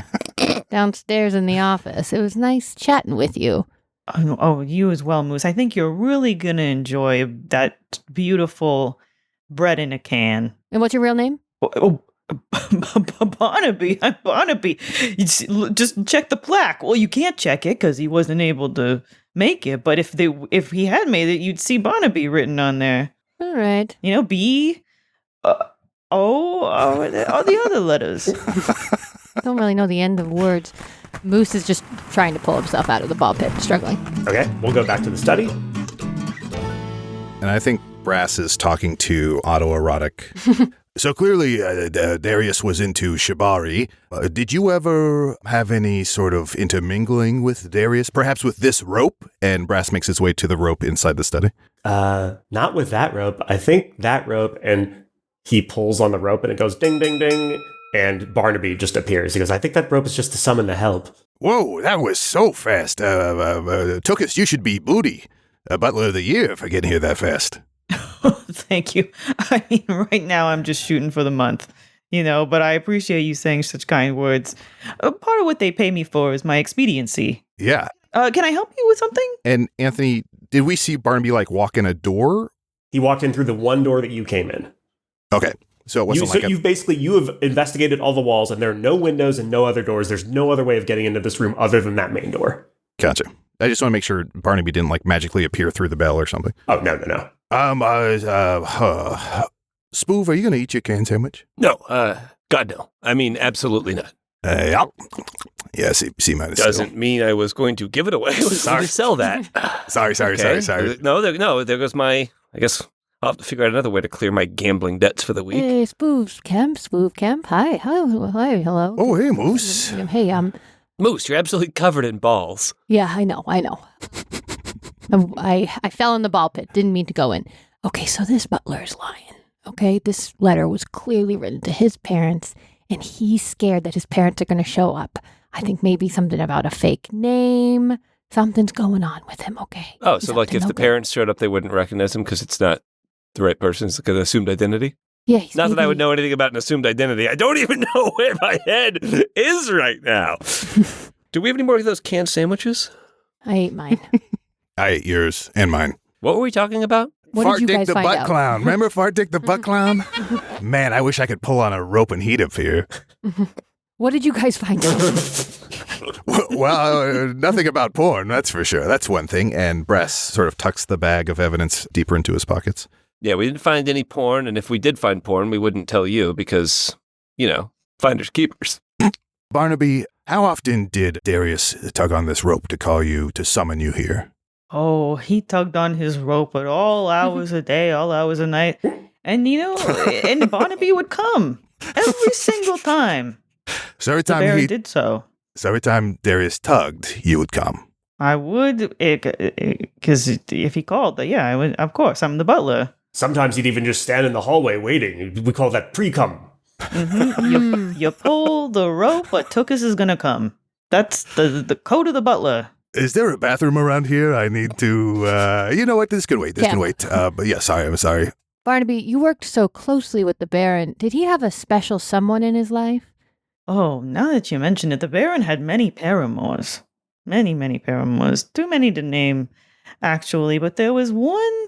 downstairs in the office. It was nice chatting with you. Oh, you as well, Moose. I think you're really going to enjoy that beautiful bread in a can. And what's your real name? Barnaby. I'm Barnaby. Just check the plaque. Well, you can't check it because he wasn't able to make it. But if he had made it, you'd see Barnaby written on there. All right. B, all the other letters. Don't really know the end of words. Moose is just trying to pull himself out of the ball pit, struggling. Okay, we'll go back to the study. And I think Brass is talking to autoerotic. So clearly, Darius was into shibari. Did you ever have any sort of intermingling with Darius, perhaps with this rope? And Brass makes his way to the rope inside the study. Not with that rope. I think that rope, and he pulls on the rope and it goes ding, ding, ding. And Barnaby just appears. He goes, I think that rope is just to summon the help. Whoa, that was so fast. Tookus, you should be Booty, Butler of the Year, for getting here that fast. Thank you. I mean, right now I'm just shooting for the month, but I appreciate you saying such kind words. Part of what they pay me for is my expediency. Yeah. Can I help you with something? And Anthony, did we see Barnaby walk in a door? He walked in through the one door that you came in. Okay. So it wasn't you have investigated all the walls and there are no windows and no other doors. There's no other way of getting into this room other than that main door. Gotcha. I just want to make sure Barnaby didn't magically appear through the bell or something. Oh, no. Spoov, are you going to eat your canned sandwich? No, God, no. I mean, absolutely not. Yeah, C minus. Doesn't mean I was going to give it away. I was going to sell that. Sorry. No, there goes my, I guess I'll have to figure out another way to clear my gambling debts for the week. Hey, Spoov Camp. Hi, hello. Oh, hey, Moose. Hey, Moose, you're absolutely covered in balls. Yeah, I know. I fell in the ball pit. Didn't mean to go in. Okay, so this Butler is lying. Okay, this letter was clearly written to his parents, and he's scared that his parents are going to show up. I think maybe something about a fake name. Something's going on with him, okay? Oh, so if the parents showed up, they wouldn't recognize him because it's not the right person. It's like an assumed identity? Yeah. Not that I would know anything about an assumed identity. I don't even know where my head is right now. Do we have any more of those canned sandwiches? I ate mine. I ate yours and mine. What were we talking about? What Fart did you Dick guys the find Butt out? Clown. Remember Fart Dick the Butt Clown? Man, I wish I could pull on a rope and heat up here. What did you guys find out? Well, nothing about porn, that's for sure. That's one thing. And Brass sort of tucks the bag of evidence deeper into his pockets. Yeah, we didn't find any porn, and if we did find porn, we wouldn't tell you because, finders keepers. Barnaby, how often did Darius tug on this rope to call you, to summon you here? Oh, he tugged on his rope at all hours a day, all hours a night. And, and Barnaby would come every single time. So every time he did so. So every time Darius tugged, you would come. I would, because if he called, I would. Of course, I'm the butler. Sometimes he'd even just stand in the hallway waiting. We call that pre-cum. Mm-hmm. You pull the rope, but Tookus is gonna come. That's the code of the butler. Is there a bathroom around here? I need to. You know what? This can wait. But yeah, I'm sorry. Barnaby, you worked so closely with the Baron. Did he have a special someone in his life? Oh, now that you mention it, the Baron had many paramours. Many paramours. Too many to name, actually. But there was one.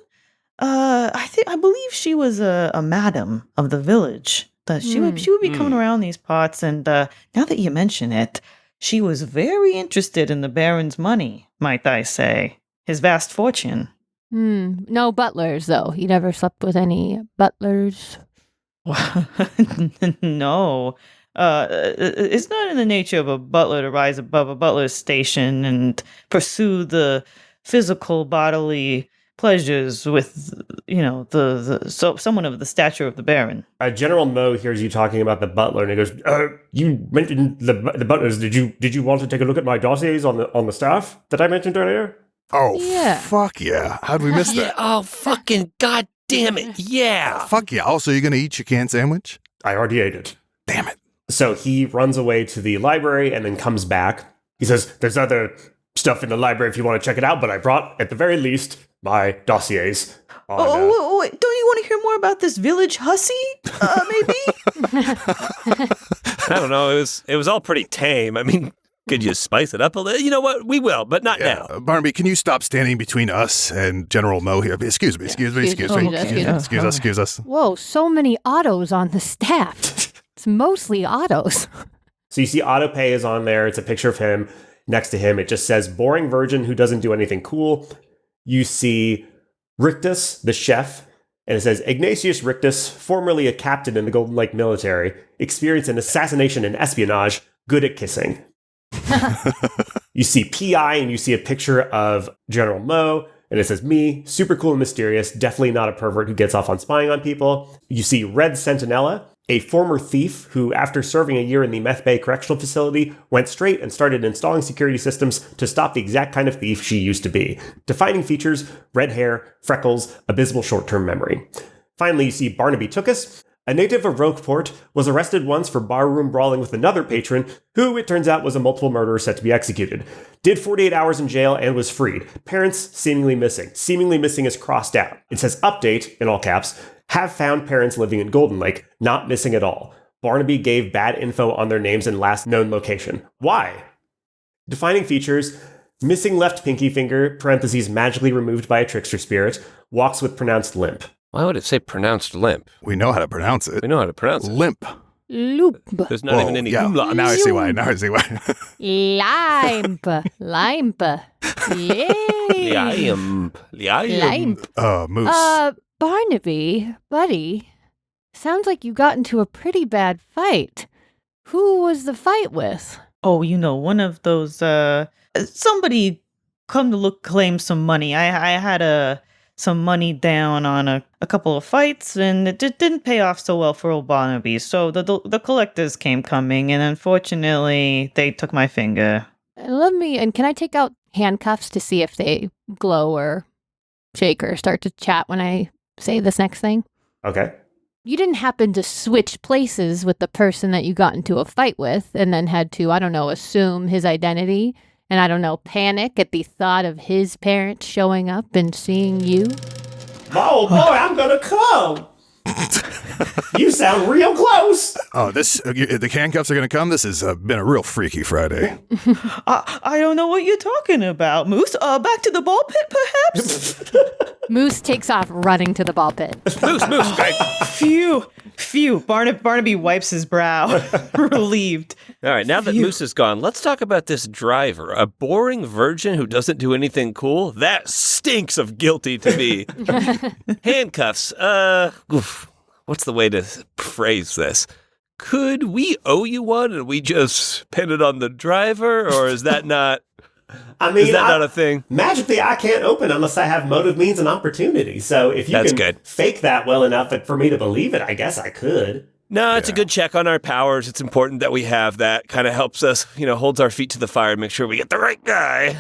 I believe she was a madam of the village. She would be coming around these parts, and now that you mention it, She was very interested in the Baron's money, might I say. His vast fortune. No butlers, though. He never slept with any butlers. No. It's not in the nature of a butler to rise above a butler's station and pursue the physical bodily pleasures with, someone of the stature of the Baron. General Mo hears you talking about the butler, and he goes, "You mentioned the butlers. Did you want to take a look at my dossiers on the staff that I mentioned earlier?" Oh, Yeah. fuck yeah. How'd we miss Yeah, that? oh, fucking god damn it. Yeah. Fuck yeah. Also, you going to eat your canned sandwich? I already ate it. Damn it. So he runs away to the library and then comes back. He says, "There's other stuff in the library if you want to check it out, but I brought, at the very least, my dossiers." Wait, don't you want to hear more about this village hussy? Maybe? I don't know. It was all pretty tame. I mean, could you spice it up a little? You know what? We will, but not now. Barnaby, can you stop standing between us and General Mo here? Excuse me. Excuse us. Whoa, so many autos on the staff. It's mostly autos. So you see AutoPay is on there. It's a picture of him. Next to him, it just says boring virgin who doesn't do anything cool. You see Rictus, the chef, and it says Ignatius Rictus, formerly a captain in the Golden Lake military, experienced in assassination and espionage, good at kissing. You see PI, and you see a picture of General Mo, and it says me, super cool and mysterious, definitely not a pervert who gets off on spying on people. You see Red Sentinella, a former thief who, after serving a year in the Meth Bay Correctional Facility, went straight and started installing security systems to stop the exact kind of thief she used to be. Defining features, red hair, freckles, abysmal short-term memory. Finally, you see Barnaby Tookus, a native of Roqueport, was arrested once for barroom brawling with another patron, who, it turns out, was a multiple murderer set to be executed. Did 48 hours in jail and was freed. Parents seemingly missing. Seemingly missing is crossed out. It says update, in all caps, have found parents living in Golden Lake, not missing at all. Barnaby gave bad info on their names and last known location. Why? Defining features, missing left pinky finger, parentheses magically removed by a trickster spirit, walks with pronounced limp. Why would it say pronounced limp? We know how to pronounce it. We know how to pronounce it. Limp. Loop. There's not even any umlaut. Now I see why. Limp. Limp. Limp. Moose. Barnaby, buddy, sounds like you got into a pretty bad fight. Who was the fight with? Oh, one of those, somebody come to claim some money. I had some money down on a couple of fights, and it just didn't pay off so well for old Barnaby. So the collectors came coming, and unfortunately, they took my finger. And can I take out handcuffs to see if they glow or shake or start to chat when I say this next thing? Okay. You didn't happen to switch places with the person that you got into a fight with and then had to, assume his identity and, panic at the thought of his parents showing up and seeing you? Oh boy, I'm gonna come! You sound real close! Oh, the handcuffs are going to come? This has been a real freaky Friday. I don't know what you're talking about, Moose. Back to the ball pit, perhaps? Moose takes off running to the ball pit. Moose. Phew. Barnaby wipes his brow, relieved. All right, now that Moose is gone, let's talk about this driver. A boring virgin who doesn't do anything cool? That stinks of guilty to me. Handcuffs. What's the way to phrase this? Could we owe you one and we just pin it on the driver, or is that not? Not a thing? Magically, I can't open unless I have motive, means, and opportunity. So if you can fake that well enough for me to believe it, I guess I could. No, it's a good check on our powers. It's important that we have that. Kind of helps us, holds our feet to the fire, make sure we get the right guy.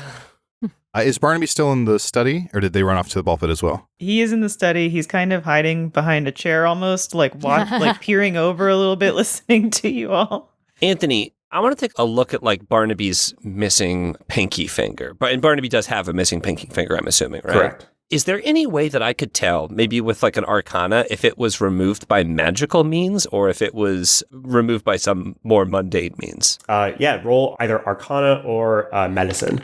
Is Barnaby still in the study, or did they run off to the ball pit as well? He is in the study. He's kind of hiding behind a chair almost, like peering over a little bit, listening to you all. Anthony, I want to take a look at Barnaby's missing pinky finger. And Barnaby does have a missing pinky finger, I'm assuming, right? Correct. Is there any way that I could tell, maybe with an arcana, if it was removed by magical means or if it was removed by some more mundane means? Roll either arcana or medicine.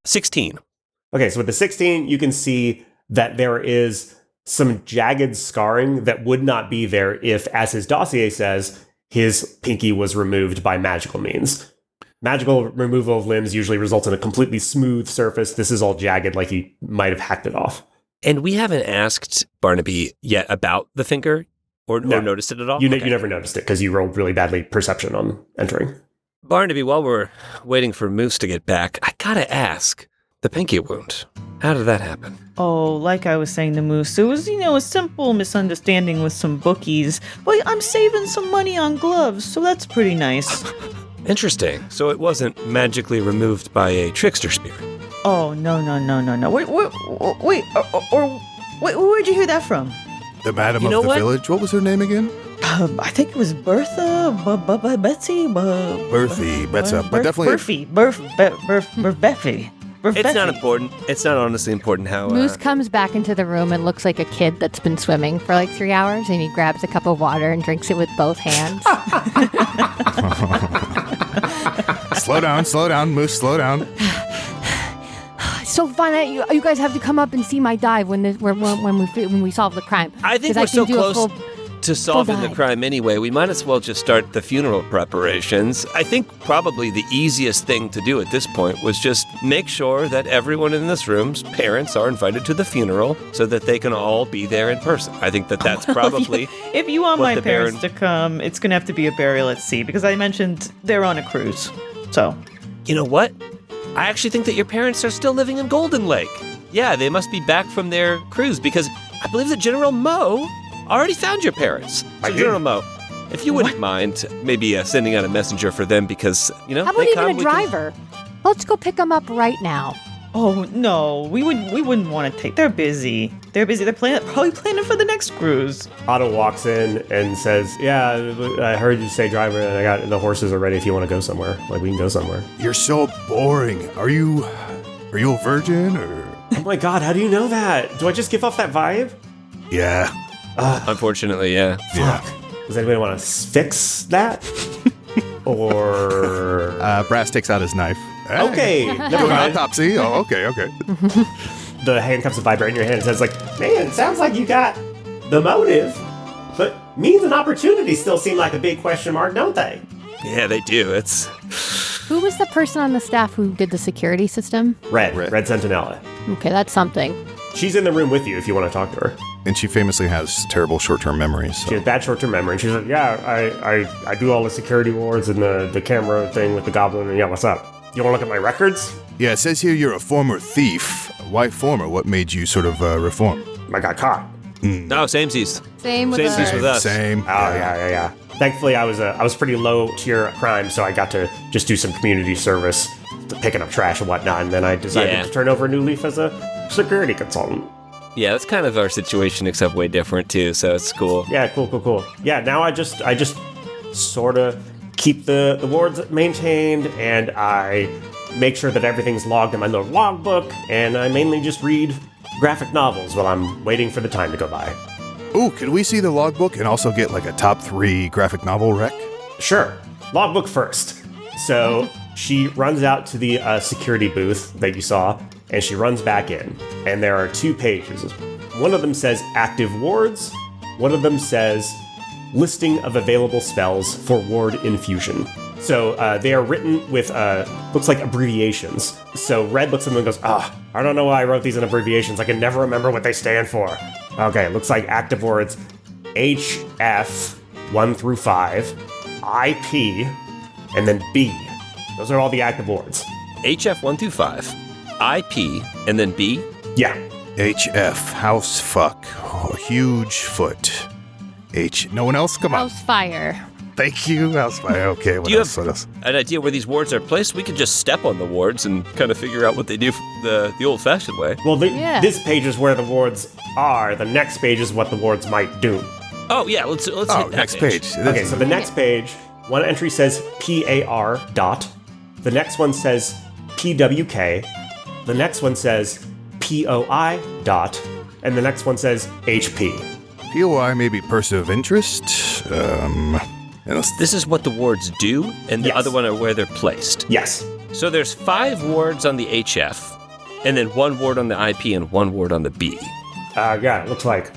16. Okay, so with the 16, you can see that there is some jagged scarring that would not be there if, as his dossier says, his pinky was removed by magical means. Magical removal of limbs usually results in a completely smooth surface. This is all jagged, like he might have hacked it off. And we haven't asked Barnaby yet about the finger or noticed it at all? You never noticed it because you rolled really badly perception on entering. Barnaby, while we're waiting for Moose to get back, I gotta ask, the pinky wound, how did that happen? Oh, like I was saying to Moose, it was, a simple misunderstanding with some bookies. But I'm saving some money on gloves, so that's pretty nice. Interesting. So it wasn't magically removed by a trickster spirit? Oh, no. Wait, where'd you hear that from? The madam of the village. What was her name again? I think it was Bertha, Betsy, Berthy, Betsa, but definitely Berfy. It's not important. It's not honestly important how... Moose comes back into the room and looks like a kid that's been swimming for like 3 hours, and he grabs a cup of water and drinks it with both hands. Slow down, Moose, slow down. It's so fun that you guys have to come up and see my dive when we solve the crime. I think we're so close to solving the crime anyway. We might as well just start the funeral preparations. I think probably the easiest thing to do at this point was just make sure that everyone in this room's parents are invited to the funeral so that they can all be there in person. I think that's probably... If you want my parents to come, it's going to have to be a burial at sea because I mentioned they're on a cruise. So... You know what? I actually think that your parents are still living in Golden Lake. Yeah, they must be back from their cruise because I believe that General Mo already found your parents. So General Mo, if you wouldn't mind maybe sending out a messenger for them because, How about even a driver? Let's go pick them up right now. Oh, no. We wouldn't want to take... They're busy. They're probably planning for the next cruise. Adal walks in and says, yeah, I heard you say driver, and the horses are ready if you want to go somewhere. Like, we can go somewhere. You're so boring. Are you a virgin, or...? Oh my god, how do you know that? Do I just give off that vibe? Yeah. Unfortunately, yeah. Yeah. Does anybody want to fix that? Or... Brass takes out his knife. Okay. Do an autopsy? Oh, okay. The handcuffs vibrate in your hand and says, man, it sounds like you got the motive, but means and opportunity still seem like a big question mark, don't they? Yeah, they do. It's... Who was the person on the staff who did the security system? Red Sentinella. Okay, that's something. She's in the room with you if you want to talk to her. And she famously has terrible short-term memories. So. She has bad short-term memory. And she's like, yeah, I do all the security wards and the camera thing with the goblin. And yeah, what's up? You want to look at my records? Yeah, it says here you're a former thief. Why former? What made you sort of reform? I got caught. No, samesies. Same with us. Same. Oh, yeah. Thankfully, I was pretty low tier crime, so I got to just do some community service, picking up trash and whatnot, and then I decided to turn over a new leaf as a security consultant. Yeah, that's kind of our situation, except way different too. So it's cool. Yeah, cool. Yeah, now I just sort of keep the wards maintained, and I make sure that everything's logged in my little logbook, and I mainly just read graphic novels while I'm waiting for the time to go by. Ooh, can we see the logbook and also get like a top 3 graphic novel rec? Sure. Logbook first. So she runs out to the security booth that you saw, and she runs back in. And there are 2 pages. One of them says active wards. One of them says listing of available spells for ward infusion. So they are written with, looks like abbreviations. So Red looks at them and goes, I don't know why I wrote these in abbreviations. I can never remember what they stand for. Okay, looks like active words HF 1 through 5, IP, and then B. Those are all the active words. HF 1 through 5, IP, and then B? Yeah. HF, house fuck, huge foot. No one else? Come on. House fire. Thank you, house fire. Okay, what Do you else? have an idea where these wards are placed? We could just step on the wards and kind of figure out what they do the old-fashioned way. Well, this page is where the wards are. The next page is what the wards might do. Oh, yeah, let's hit that next page. Okay, so the next page, one entry says PAR dot. The next one says PWK. The next one says POI dot. And the next one says HP. POI may be person of interest. This is what the wards do, and the Yes. other one are where they're placed. Yes. So there's 5 wards on the HF, and then 1 ward on the IP and 1 ward on the B. Yeah, it looks like.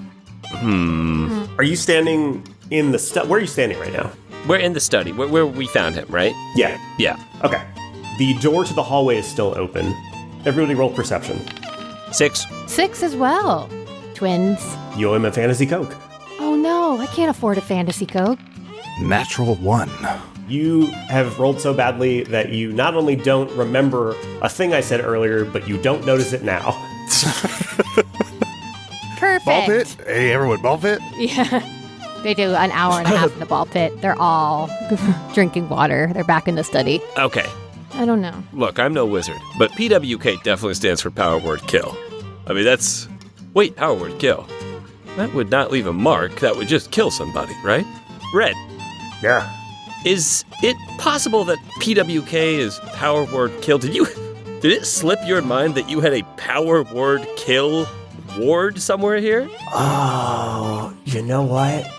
Are you standing in the where are you standing right now? We're in the study, where we found him, right? Yeah. Yeah. Okay. The door to the hallway is still open. Everybody roll perception. 6. 6 as well. Twins. You owe him a fantasy Coke. Oh no, I can't afford a fantasy Coke. Natural 1. You have rolled so badly that you not only don't remember a thing I said earlier, but you don't notice it now. Perfect. Ball pit? Hey, everyone, ball pit? Yeah. They do an hour and a half in the ball pit. They're all drinking water. They're back in the study. Okay. I don't know. Look, I'm no wizard, but PWK definitely stands for power word kill. I mean, that's... Wait, power word kill. That would not leave a mark. That would just kill somebody, right? Red, Yeah. is it possible that PWK is power word kill? Did it slip your mind that you had a power word kill ward somewhere here? Oh, you know what?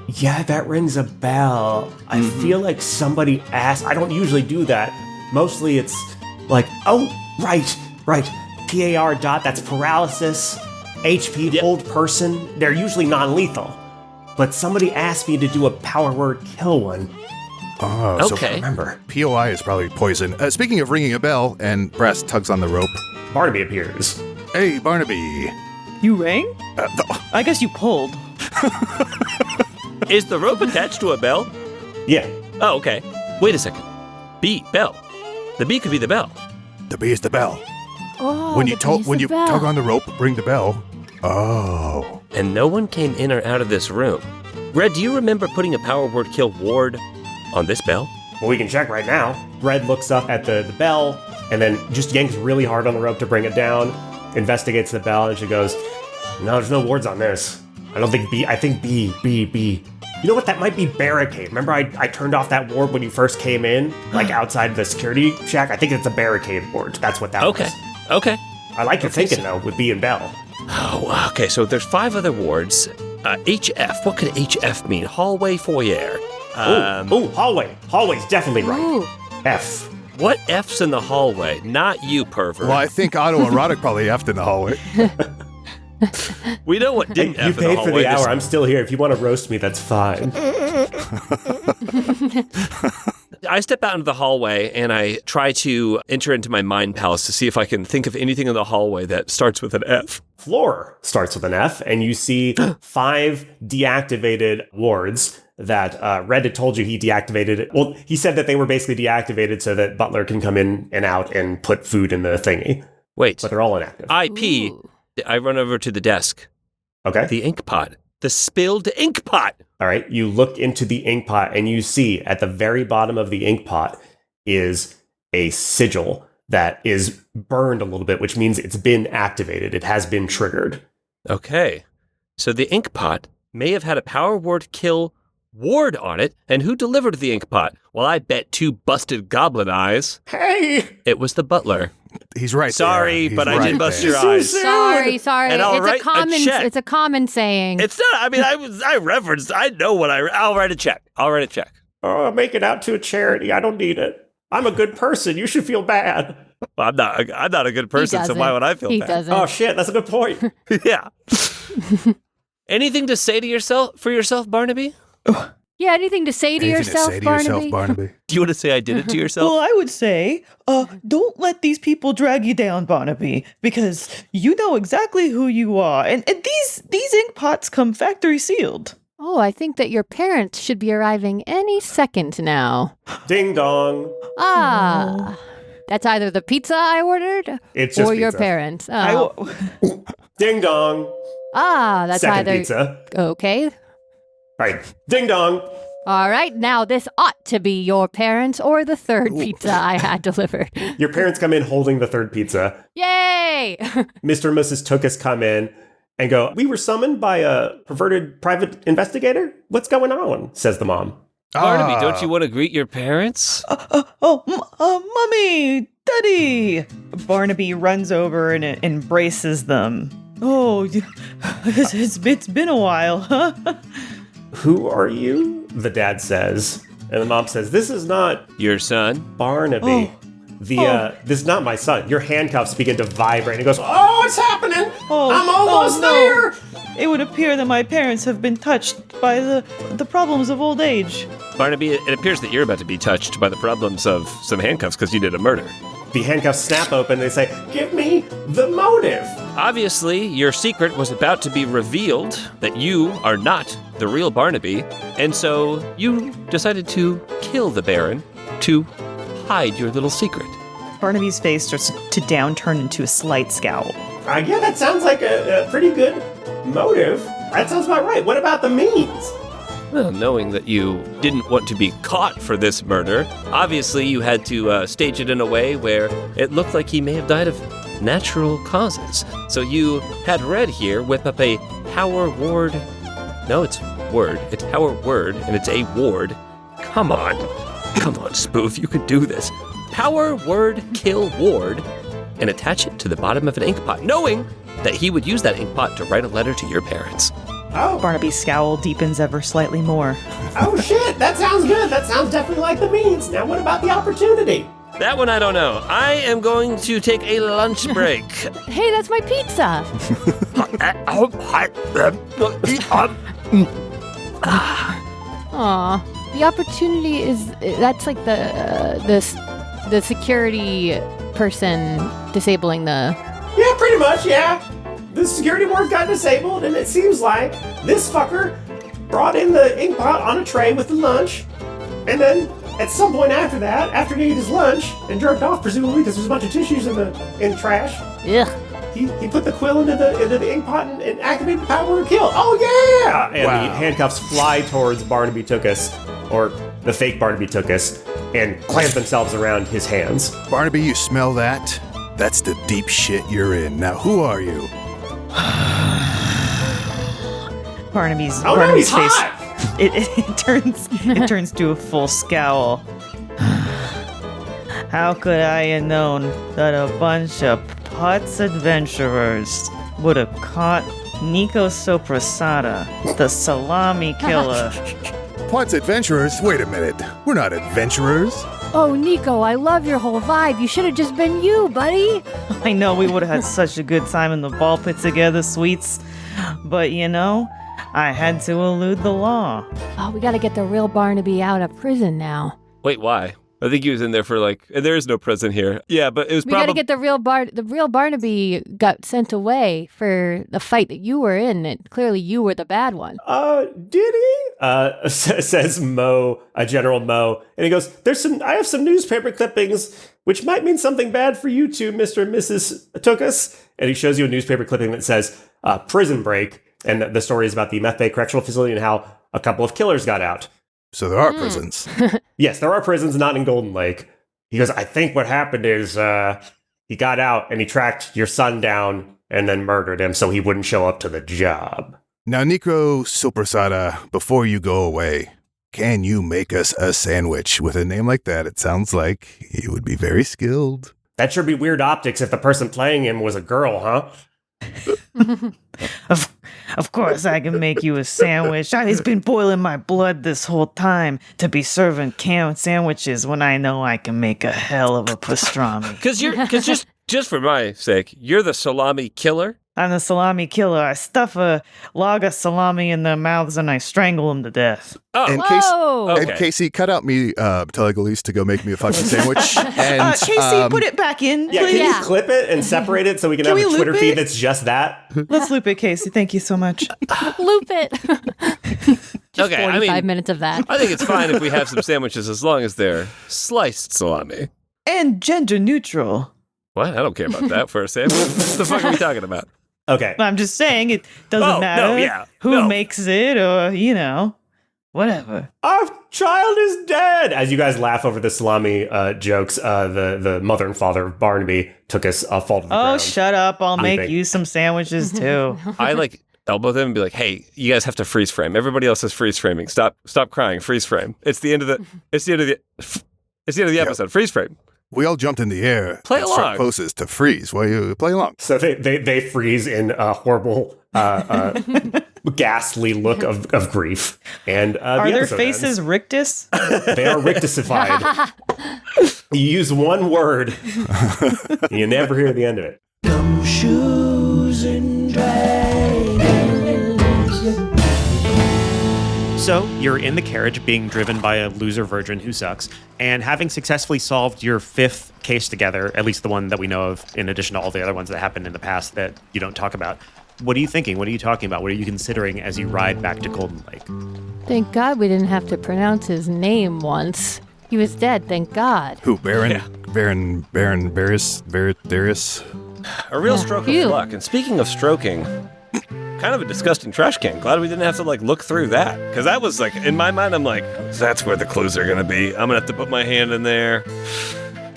Yeah, that rings a bell. I feel like somebody asked. I don't usually do that. Mostly it's like, oh, right. PAR dot, that's paralysis. HP, Yep. hold person. They're usually non-lethal. But somebody asked me to do a power word kill one. Oh, so Okay. Remember, POI is probably poison. Speaking of ringing a bell, and Brass tugs on the rope. Barnaby appears. Hey, Barnaby. You rang? I guess you pulled. Is the rope attached to a bell? Yeah. Oh, okay. Wait a second. B, bell. The B could be the bell. The B is the bell. Oh, when you the bee's the bell. tug on the rope, ring the bell. Oh. And no one came in or out of this room. Red, do you remember putting a power word kill ward on this bell? Well, we can check right now. Red looks up at the bell and then just yanks really hard on the rope to bring it down, investigates the bell, and she goes, no, there's no wards on this. I don't think B. I think B. You know what? That might be barricade. Remember I turned off that ward when you first came in, like outside the security shack? I think it's a barricade ward. That's what that was. Okay. I like your thinking, though, with B and Bell. Oh, okay. So there's 5 other wards. HF. What could HF mean? Hallway foyer. Hallway. Hallway's definitely right. Ooh. F. What F's in the hallway? Not you, pervert. Well, I think autoerotic probably effed in the hallway. We know what didn't You F in the paid for hallway. the hour. I'm still here. If you want to roast me, that's fine. I step out into the hallway and I try to enter into my mind palace to see if I can think of anything in the hallway that starts with an F. Floor starts with an F, and you see 5 deactivated wards that Red had told you he deactivated. Well, he said that they were basically deactivated so that Butler can come in and out and put food in the thingy. Wait, But they're all inactive. IP. Ooh. I run over to the desk. Okay. The ink pot. The spilled ink pot. All right. You look into the ink pot, and you see at the very bottom of the ink pot is a sigil that is burned a little bit, which means it's been activated. It has been triggered. Okay. So the ink pot may have had a power word kill ward on it. And who delivered the ink pot? Well, I bet 2 busted goblin eyes. Hey! It was the butler. He's right Sorry, there. but He's I did right bust there. your eyes. Sorry. And I'll write a check. It's a common saying. It's not. I mean, I referenced. I know what I'll write a check. Oh, I'm making out to a charity. I don't need it. I'm a good person. You should feel bad. Well, I'm not a good person, so why would I feel He bad? doesn't. Oh, shit. That's a good point. Yeah. Anything to say to yourself, Barnaby? Yeah, anything to say to Anything yourself, to say to Barnaby? yourself, Barnaby? Do you want to say I did it to yourself? Well, I would say, don't let these people drag you down, Barnaby, because you know exactly who you are. And these ink pots come factory sealed. Oh, I think that your parents should be arriving any second now. Ding dong. Ah, that's either the pizza I ordered It's just or your pizza. parents. Oh. Ding dong. That's Second either pizza. okay. All right. Ding dong. All right, now this ought to be your parents or the third pizza I had delivered. Your parents come in holding the third pizza. Yay! Mr. and Mrs. Tookus come in and go, we were summoned by a perverted private investigator? What's going on? Says the mom. Barnaby, don't you want to greet your parents? Mummy, Daddy. Barnaby runs over and embraces them. Oh, it's been a while, huh? Who are you? The dad says. And the mom says, this is not Your son? Barnaby. This is not my son. Your handcuffs begin to vibrate. And he goes, oh, it's happening. I'm almost there. it would appear that my parents have been touched by the problems of old age. Barnaby, it appears that you're about to be touched by the problems of some handcuffs because you did a murder. The handcuffs snap open. They say, "Give me the motive." Obviously, your secret was about to be revealed that you are not the real Barnaby, and so you decided to kill the Baron to hide your little secret. Barnaby's face starts to downturn into a slight scowl. Yeah, that sounds like a pretty good motive. That sounds about right. What about the means? Well, knowing that you didn't want to be caught for this murder, obviously you had to stage it in a way where it looked like he may have died of natural causes. So you had Red here whip up a power ward. No, it's word. It's power word, and it's a ward. Come on, Spoof, you could do this. Power word kill ward, and attach it to the bottom of an ink pot, knowing that he would use that ink pot to write a letter to your parents. Oh. Barnaby's scowl deepens ever slightly more. Oh, shit. That sounds good. That sounds definitely like the means. Now, what about the opportunity? That one I don't know. I am going to take a lunch break. Hey, that's my pizza. Aw, the opportunity that's like the security person disabling the... Yeah, pretty much, yeah. The security ward got disabled, and it seems like this fucker brought in the ink pot on a tray with the lunch, and then at some point after that, after he ate his lunch and jerked off, presumably because there's a bunch of tissues in the trash, Ugh. he put the quill into the ink pot and activated the power of kill. Oh yeah! And Wow. the handcuffs fly towards Barnaby Tookus, or the fake Barnaby Tookus, and clamp themselves around his hands. Barnaby, you smell that? That's the deep shit you're in. Now, who are you? Barnaby's Oh no, he's face hot! it turns to a full scowl. How could I have known that a bunch of Putz adventurers would have caught Nico Soprasada, the salami killer? What's adventurers? Wait a minute. We're not adventurers. Oh, Nico, I love your whole vibe. You should have just been you, buddy. I know we would have had such a good time in the ball pit together, sweets. But you know, I had to elude the law. Oh, we gotta get the real Barnaby out of prison now. Wait, why? I think he was in there for and there is no prison here. Yeah, but it was We probably... gotta get the real Barnaby got sent away for the fight that you were in, and clearly you were the bad one. Did he? Says Mo, General Mo, and he goes, I have some newspaper clippings, which might mean something bad for you two, Mr. and Mrs. Tookus. And he shows you a newspaper clipping that says, prison break, and the story is about the Meth Bay Correctional Facility and how a couple of killers got out. So there are prisons. Yes, there are prisons, not in Golden Lake. He goes, I think what happened is he got out and he tracked your son down and then murdered him so he wouldn't show up to the job. Now, Nico Soprasada, before you go away, can you make us a sandwich? With a name like that, it sounds like he would be very skilled. That sure be weird optics if the person playing him was a girl, huh? Of course I can make you a sandwich. It's been boiling my blood this whole time to be serving canned sandwiches when I know I can make a hell of a pastrami. Because just for my sake, you're the salami killer? I'm the salami killer. I stuff a log of salami in their mouths and I strangle them to death. Oh, And Whoa! Okay. And Casey, cut out me telling Elyse to go make me a fucking sandwich. And Casey, put it back in, Yeah, please. can you clip it and separate it so we can have we a loop Twitter it? feed that's just that? Let's loop it, Casey. Thank you so much. Loop it. Just Okay, 45 minutes of that. I think it's fine if we have some sandwiches as long as they're sliced salami. And gender neutral. What? I don't care about that for a sandwich. What the fuck are we talking about? Okay. I'm just saying it doesn't matter who makes it or, whatever. Our child is dead! As you guys laugh over the salami jokes, the mother and father of Barnaby took us fall to the Oh, ground. shut up. I'll make Leaping. you some sandwiches too. I elbow them and be like, hey, you guys have to freeze frame. Everybody else is freeze framing. Stop crying. Freeze frame. It's the end of the episode. Freeze frame. we all jumped in the air. Play and struck along. closest to freeze. Well, you play along. So they freeze in a horrible, ghastly look of grief. And Are the their episode faces ends. rictus? They are rictusified. You use one word, and you never hear the end of it. Gumshoes and dragons. So you're in the carriage being driven by a loser virgin who sucks, and having successfully solved your 5th case together, at least the one that we know of, in addition to all the other ones that happened in the past that you don't talk about. What are you thinking? What are you talking about? What are you considering as you ride back to Golden Lake? Thank God we didn't have to pronounce his name once. He was dead, thank God. Who, Baron? Yeah. Baron Varys? A real stroke Phew. of luck. And speaking of stroking, kind of a disgusting trash can. Glad we didn't have to look through that. Because that was in my mind, I'm like, that's where the clues are going to be. I'm going to have to put my hand in there.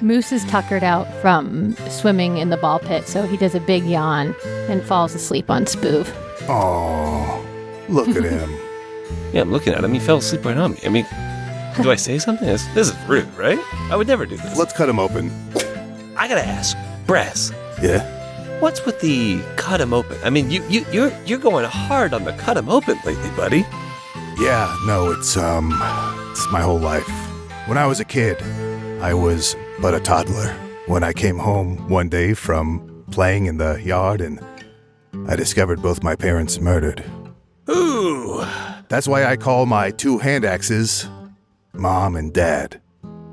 Moose is tuckered out from swimming in the ball pit, so he does a big yawn and falls asleep on Spoof. Oh, look at him. Yeah, I'm looking at him. He fell asleep right on me. I mean, do I say something? This is rude, right? I would never do this. Let's cut him open. I gotta ask, Brass, Yeah? what's with the cut him open? I mean, you're going hard on the cut him open lately, buddy. Yeah, no, it's my whole life. When I was a kid, I was but a toddler. When I came home one day from playing in the yard and I discovered both my parents murdered. Ooh. That's why I call my 2 hand axes Mom and Dad.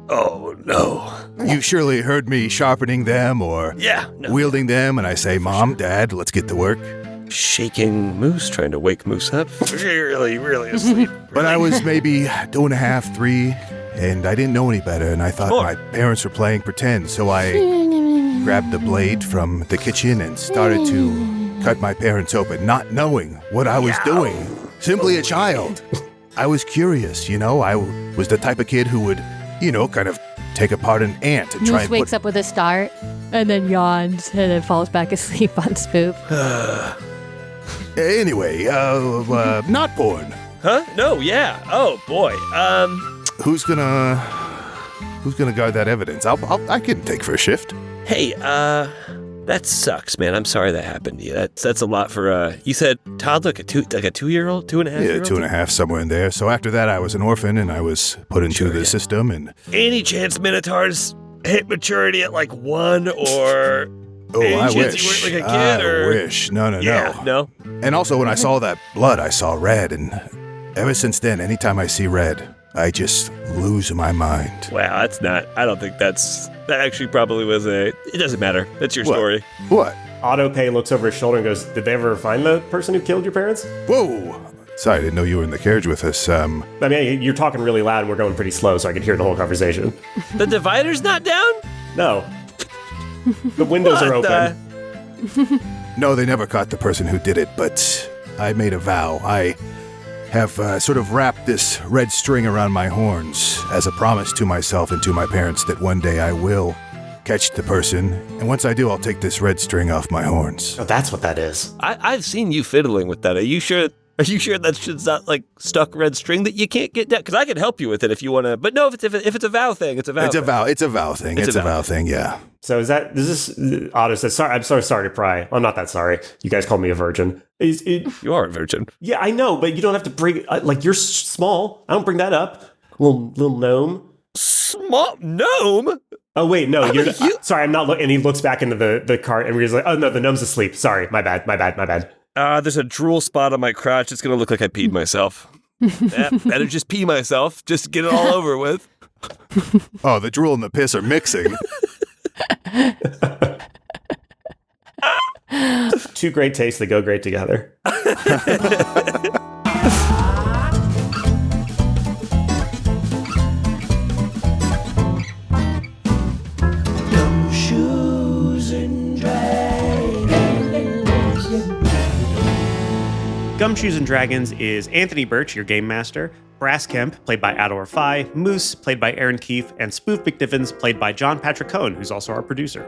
Oh, no. You surely heard me sharpening them or Yeah, no. wielding them, and I say, Mom, Dad, let's get to work. Shaking Moose, trying to wake Moose up. Really, really asleep. But I was maybe 2.5, 3, and I didn't know any better, and I thought Sure. my parents were playing pretend, so I grabbed the blade from the kitchen and started to cut my parents open, not knowing what I was doing. Simply a child. I was curious, I was the type of kid who would, kind of take apart an ant and try Moose and wakes up with a start and then yawns and then falls back asleep on Spoof. Anyway, not porn. Huh? No, yeah. Oh, boy. Who's gonna guard that evidence? I can take for a shift. Hey, that sucks, man. I'm sorry that happened to you. That's a lot for, you said toddler, like a 2-year-old, 2.5-year-old? Yeah, 2.5, somewhere in there. So after that, I was an orphan, and I was put into the system, and... Any chance Minotaurs hit maturity at 1 or... Oh, any I chance wish. You weren't a kid, I or... wish. No. No? And also, when I saw that blood, I saw red, and ever since then, anytime I see red, I just lose my mind. Wow, I don't think that actually probably was it doesn't matter. That's your What? story. What? Autopay looks over his shoulder and goes, did they ever find the person who killed your parents? Whoa! Sorry, I didn't know you were in the carriage with us. I mean, you're talking really loud and we're going pretty slow, so I could hear the whole conversation. The divider's not down? No. The windows are What open. No, they never caught the person who did it, but I made a vow. I have sort of wrapped this red string around my horns as a promise to myself and to my parents that one day I will catch the person, and once I do, I'll take this red string off my horns. Oh, that's what that is. I've seen you fiddling with that. Are you sure that shit's not stuck red string that you can't get down? Because I can help you with it if you want to. But no, if it's a vow thing, it's a vow. It's a vow. It's a vow thing. It's a vow thing. Yeah. So is this Otto says, sorry, I'm so sorry to pry. I'm not that sorry. You guys called me a virgin. You are a virgin. Yeah, I know, but you don't have to bring, you're small. I don't bring that up. Little gnome. Small gnome? Oh, wait, no, you're sorry, I'm not looking. And he looks back into the cart and he's like, oh, no, the gnome's asleep. Sorry, my bad. There's a drool spot on my crotch. It's going to look like I peed myself. Better just pee myself. Just to get it all over with. Oh, the drool and the piss are mixing. Two great tastes that go great together. Gumshoes and Dragons is Anthony Burch, your game master, Brass Kemp, played by Adal Rifai, Moose, played by Erin Keif, and Spoof McDiffins, played by John Patrick Coan, who's also our producer.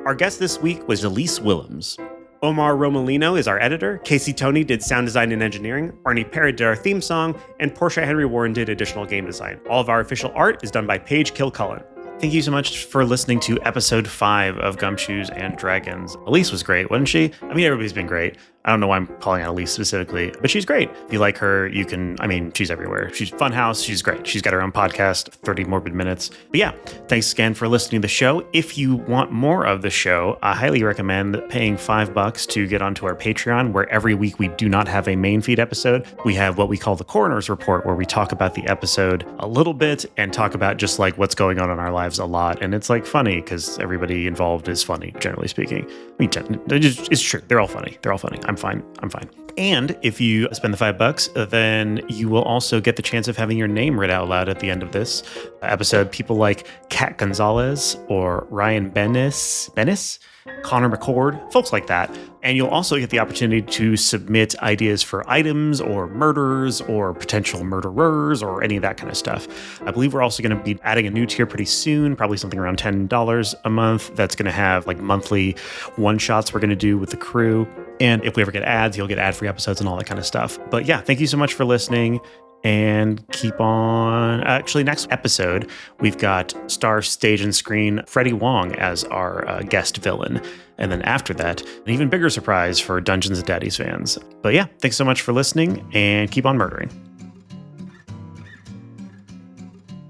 Our guest this week was Elyse Willems. Omar Romolino is our editor, Casey Toney did sound design and engineering, Arne Parrott did our theme song, and Portia Henry Warren did additional game design. All of our official art is done by Paige Kilcullen. Thank you so much for listening to episode 5 of Gumshoes and Dragons. Elyse was great, wasn't she? I mean, everybody's been great. I don't know why I'm calling out Elyse specifically, but she's great. If you like her, she's everywhere. She's Funhouse. She's great. She's got her own podcast, 30 Morbid Minutes. But yeah, thanks again for listening to the show. If you want more of the show, I highly recommend paying $5 to get onto our Patreon, where every week we do not have a main feed episode. We have what we call the Coroner's Report, where we talk about the episode a little bit and talk about just like what's going on in our lives a lot. And it's like funny because everybody involved is funny, generally speaking. It's true. They're all funny. I'm fine. And if you spend the $5, then you will also get the chance of having your name read out loud at the end of this episode. People like Kat Gonzalez or Ryan Bennis, Connor McCord, folks like that. And you'll also get the opportunity to submit ideas for items or murders or potential murderers or any of that kind of stuff. I believe we're also going to be adding a new tier pretty soon, probably something around $10 a month. That's going to have like monthly one-shots we're going to do with the crew. And if we ever get ads, you'll get ad-free episodes and all that kind of stuff. But yeah, thank you so much for listening. And keep on. Actually, next episode, we've got star stage and screen Freddie Wong as our guest villain. And then after that, an even bigger surprise for Dungeons & Daddies fans. But yeah, thanks so much for listening and keep on murdering.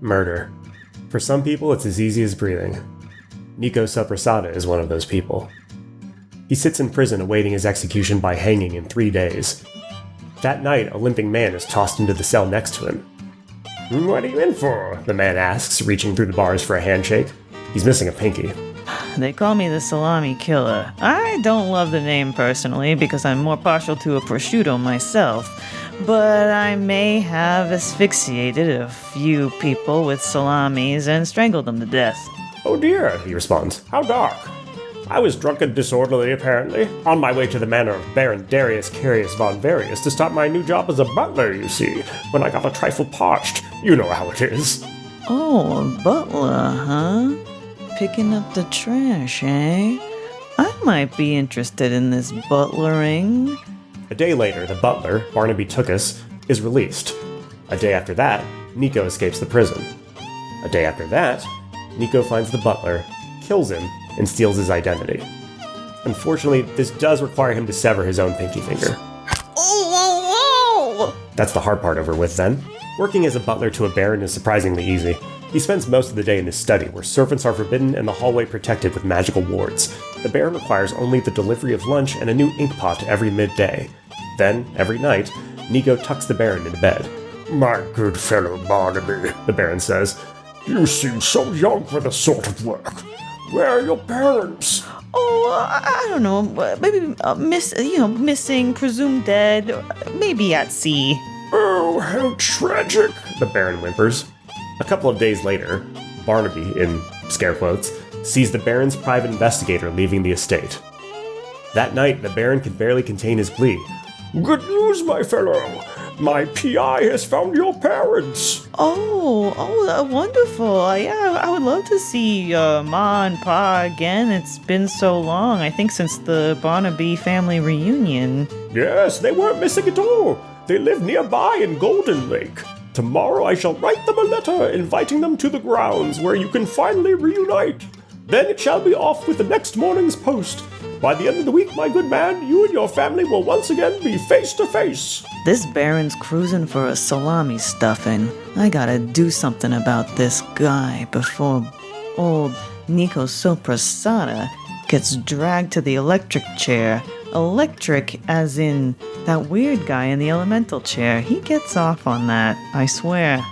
Murder. For some people, it's as easy as breathing. Nico Saprasada is one of those people. He sits in prison awaiting his execution by hanging in 3 days. That night, a limping man is tossed into the cell next to him. "What are you in for?" the man asks, reaching through the bars for a handshake. He's missing a pinky. They call me the Salami Killer. I don't love the name personally because I'm more partial to a prosciutto myself, but I may have asphyxiated a few people with salamis and strangled them to death. "Oh dear," he responds. "How dark?" "I was drunk and disorderly, apparently, on my way to the manor of Baron Darius Carius von Varius to start my new job as a butler, you see, when I got a trifle parched. You know how it is." Oh, a butler, huh? Picking up the trash, eh? I might be interested in this butlering. A day later, the butler, Barnaby Tookus, is released. A day after that, Nico escapes the prison. A day after that, Nico finds the butler, kills him, and steals his identity. Unfortunately, this does require him to sever his own pinky finger. Oh! That's the hard part over with then. Working as a butler to a baron is surprisingly easy. He spends most of the day in his study, where servants are forbidden and the hallway protected with magical wards. The baron requires only the delivery of lunch and a new ink pot every midday. Then, every night, Nico tucks the baron into bed. "My good fellow Barnaby," the baron says, "you seem so young for this sort of work. Where are your parents?" Oh, I don't know. Maybe missing, presumed dead, maybe at sea. "Oh, how tragic," the baron whimpers. A couple of days later, Barnaby, in scare quotes, sees the baron's private investigator leaving the estate. That night, the baron can barely contain his glee. "Good news, my fellow! My PI has found your parents!" Oh, wonderful. Yeah, I would love to see Ma and Pa again. It's been so long, I think since the Barnaby family reunion. "Yes, they weren't missing at all. They live nearby in Golden Lake. Tomorrow I shall write them a letter inviting them to the grounds where you can finally reunite. Then it shall be off with the next morning's post. By the end of the week, my good man, you and your family will once again be face to face." This baron's cruising for a salami stuffing. I gotta do something about this guy before old Nico Soprasada gets dragged to the electric chair. Electric as in that weird guy in the elemental chair. He gets off on that, I swear.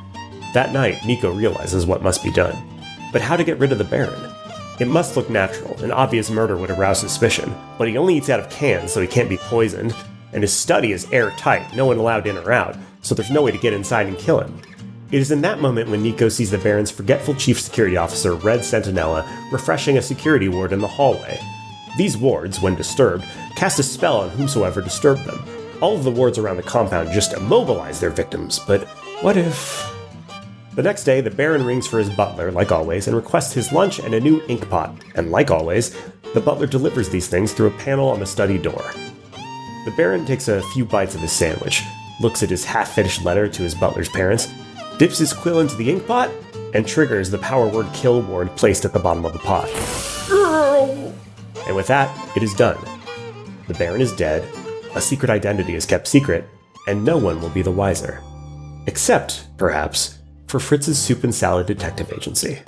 That night, Nico realizes what must be done. But how to get rid of the baron? It must look natural. An obvious murder would arouse suspicion, but he only eats out of cans, so he can't be poisoned, and his study is airtight, no one allowed in or out, so there's no way to get inside and kill him. It is in that moment when Nico sees the baron's forgetful chief security officer, Red Sentinella, refreshing a security ward in the hallway. These wards, when disturbed, cast a spell on whomsoever disturbed them. All of the wards around the compound just immobilize their victims, but what if... The next day, the baron rings for his butler, like always, and requests his lunch and a new ink pot. And like always, the butler delivers these things through a panel on the study door. The baron takes a few bites of his sandwich, looks at his half-finished letter to his butler's parents, dips his quill into the ink pot, and triggers the power word kill ward placed at the bottom of the pot. And with that, it is done. The baron is dead, a secret identity is kept secret, and no one will be the wiser. Except, perhaps, for Fritz's Soup and Salad Detective Agency.